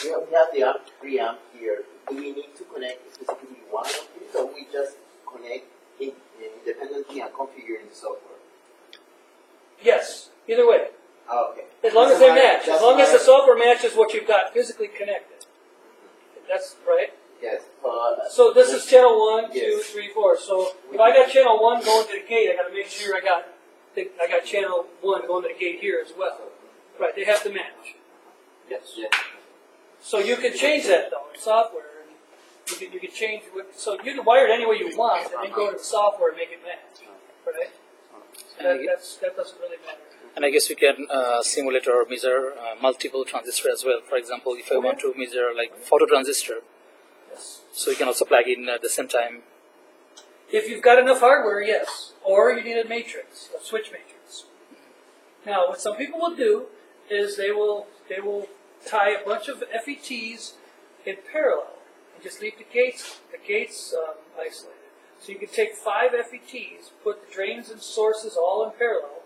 We have the amp, 3 amp here. Do we need to connect specifically one of these, or we just connect independently and configure in the software? Yes, either way. Oh, okay. As long as they match. As long as the software matches what you've got physically connected. That's right. Yes. So this is channel 1, 2, Yes. 3, 4. So if I got channel 1 going to the gate, I got to make sure I got channel 1 going to the gate here as well. Right. They have to match. Yes. So you can change that though in software. And you can change so you can wire it any way you want, and then go to the software and make it match. Right. That doesn't really matter. And I guess we can simulate or measure multiple transistors as well. For example, if I want to measure like phototransistor, Yes. so you can also plug in at the same time. If you've got enough hardware, yes. Or you need a matrix, a switch matrix. Now, what some people will do is they will tie a bunch of FETs in parallel and just leave the gates isolated. So you can take 5 FETs, put the drains and sources all in parallel,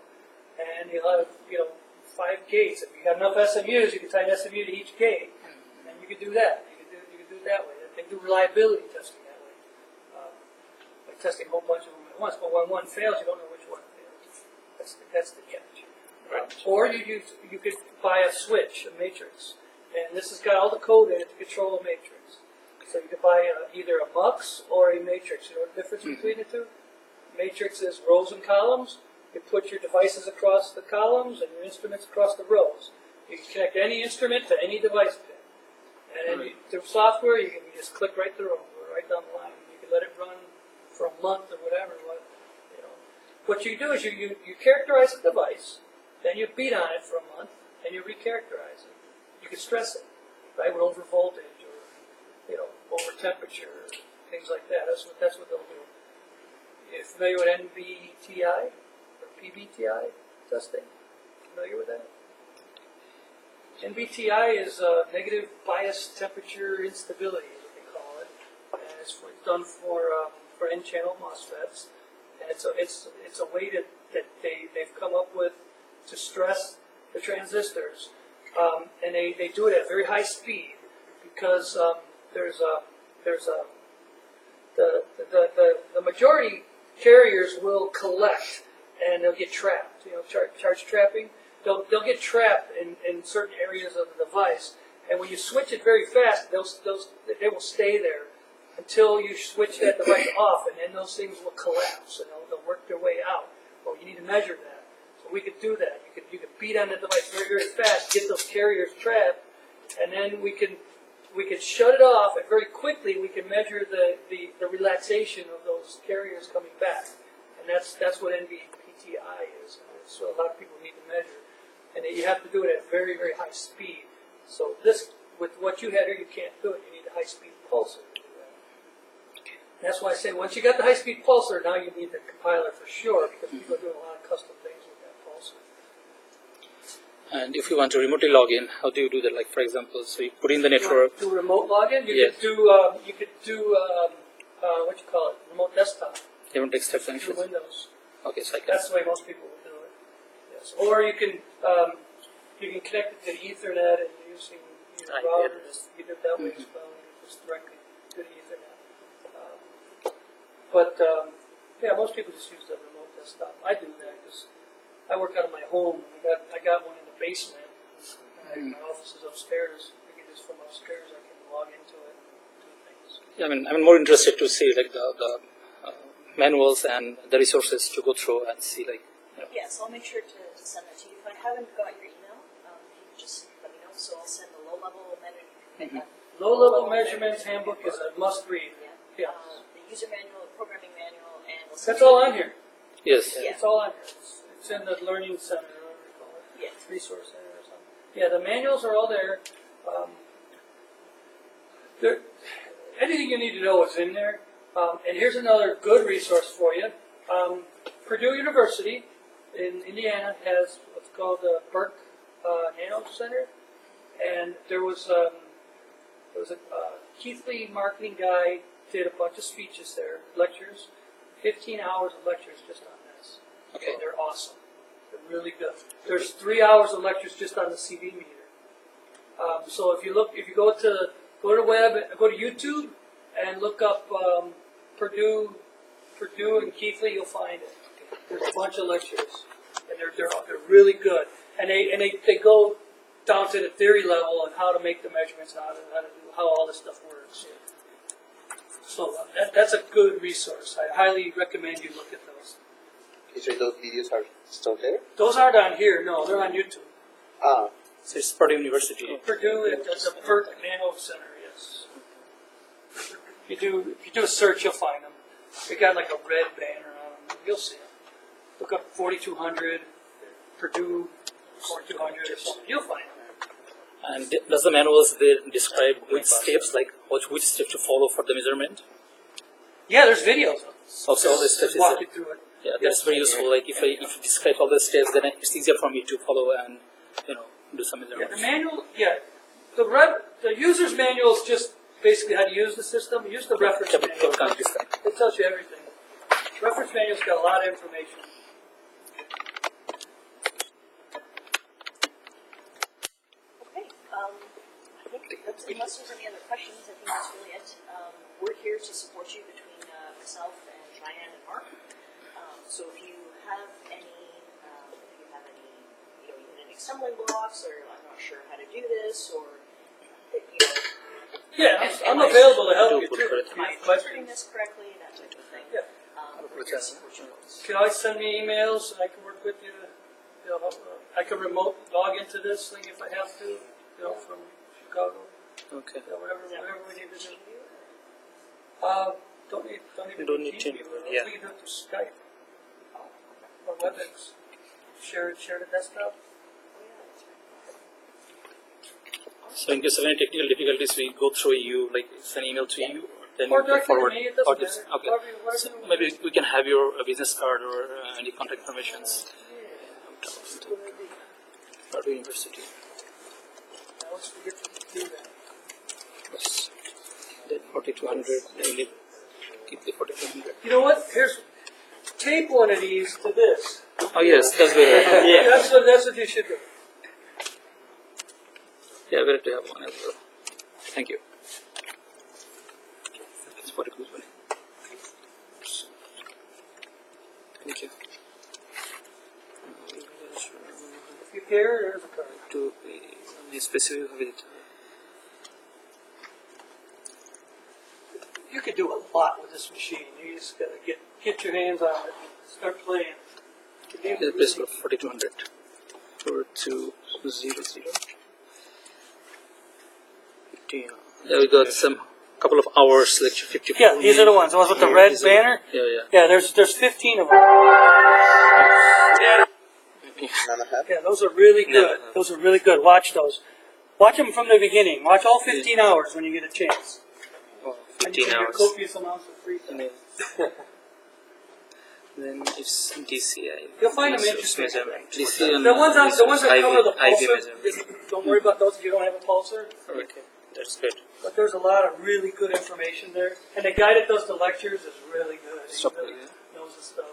and you'll have 5 gates. If you have enough SMUs, you can tie an SMU to each gate, and you can do that. You can do it that way. They do reliability testing that way, by testing a whole bunch of them at once. But when one fails, you don't know which one failed. That's the catch. Or you could buy a switch, a matrix, and this has got all the code in it to control a matrix. So you could buy either a mux or a matrix. You know the difference between the two? Matrix is rows and columns. You put your devices across the columns and your instruments across the rows. You can connect any instrument to any device pin. And then through software, you can just click right through them, right down the line. You can let it run for a month or whatever. What you do is you characterize the device, then you beat on it for a month, and you recharacterize it. You can stress it, right, with over voltage or over temperature, things like that. That's what they'll do. You're familiar with NBTI or PBTI testing? Familiar with that? NBTI is negative bias temperature instability, is what they call it, and it's done for N-channel MOSFETs, and it's a way that they've come up with to stress the transistors, and they do it at very high speed because the majority carriers will collect and they'll get trapped. Charge trapping. They'll get trapped in certain areas of the device, and when you switch it very fast, they will stay there until you switch that device off, and then those things will collapse and they'll work their way out. Well, you need to measure that, so we could do that. You could beat on the device very, very fast, get those carriers trapped, and then we can shut it off, and very quickly we can measure the relaxation of those carriers coming back, and that's what NBPTI is. So a lot of people need to measure, and you have to do it at very, very high speed. So this, with what you had here, you can't do it. You need a high-speed pulsar to do that. And that's why I say once you got the high-speed pulsar, now you need the compiler for sure, because people are doing a lot of custom things with that pulsar. And if you want to remotely log in, how do you do that? Like, for example, so you put in the network. Do remote login. You Yes. could do what you call it, remote desktop Different desktop through functions. Windows. Okay, so I can. That's the way most people will do it. Yes. Or you can connect it to Ethernet and using your routers. You do it that way as well. You just directly to the Ethernet. Most people just use the remote desktop. I do that because I work out of my home. I got one in the basement. My office is upstairs. I can just from upstairs I can log into it, do things. Yeah, I'm more interested to see like the manuals and the resources to go through and see like. Yes, I'll make sure to send that to you. If I haven't got your email, you can just let me know. So I'll send the low-level measurement. Low-level measurements handbook is a must-read. Yeah. The user manual, the programming manual, and we'll That's all on here. Yes. Yeah. It's all on here. It's in the learning center, or whatever you call it. Yes. Resource center or something. Yeah, the manuals are all there. Anything you need to know is in there. And here's another good resource for you. Purdue University in Indiana has what's called the Burke Nano Center, and there was a Keithley marketing guy did a bunch of speeches there, lectures, 15 hours of lectures just on this. Okay, they're awesome. They're really good. There's 3 hours of lectures just on the CV meter. So if you go to the web, go to YouTube and look up Purdue and Keithley, you'll find it. There's a bunch of lectures, and they're really good. And they go down to the theory level and how to make the measurements, how all this stuff works. So that's a good resource. I highly recommend you look at those. Okay, so those videos are still there? Those aren't on here. No, they're on YouTube. Ah, So it's Purdue University. Purdue at the Burke Nano Center. Yes. If you do a search, you'll find them. They got like a red banner on them. You'll see them. look up 4200, Purdue 4200 or something, you'll find it. And does the manuals there describe which steps, like which steps to follow for the measurement? Yeah, there's videos of Also, all the steps is walk you through it. yeah, that's very useful. Like if you describe all the steps, then it's easier for me to follow and do some Yeah, measurements. the manual, the user's manual is just basically how to use the system. Use the reference manual. It tells you everything. Reference manual's got a lot of information. Okay, I think that's, unless there's any other questions, I think that's really it. We're here to support you between myself and Cheyenne and Mark. So if you have any, even any stumbling blocks, or I'm not sure how to do this, or Yeah, I'm available to help you too. am I interpreting this correctly, that type of thing. Yeah. We're here to support you. You can always send me emails. I can work with you. I can remote log into this thing if I have to. From Chicago. Okay. Whatever we need to do. Don't need to, TV. yeah. We can do it through Skype or WebEx. Share the desktop. So in case of any technical difficulties, we go through you, like send email to you, then Or we directly to forward. me. It doesn't Or just, matter. okay. Whatever So you want. maybe we can have your business card or any contact informations. Purdue University. Let's forget to do that. Yes. Then 4200. Then we keep the 4200. You know what? Tape one of these to this. Oh yes, that's better. Yeah. That's what you should do. Yeah, better to have one as well. Thank you. It's 42. Thank you. If you care, there's a card. To be specific with it. You could do a lot with this machine. You just gotta get your hands on it and start playing. The place for 4200. 4200. 15. Yeah, we got some couple of hours, like 54. Yeah, these are the ones with the red banner. Yeah. Yeah, there's 15 of them. Yeah, those are really good. Those are really good. Watch those. Watch them from the beginning. Watch all 15 hours when you get a chance. Oh, And you 15 can get hours. copious amounts of free time. Then it's DCI. You'll find them interesting. DC and The ones that cover the IV pulsar, measurement. don't worry about those if you don't have a pulsar. Okay, that's good. But there's a lot of really good information there. And the guy that does the lectures is really good. He Stop really it, knows his stuff.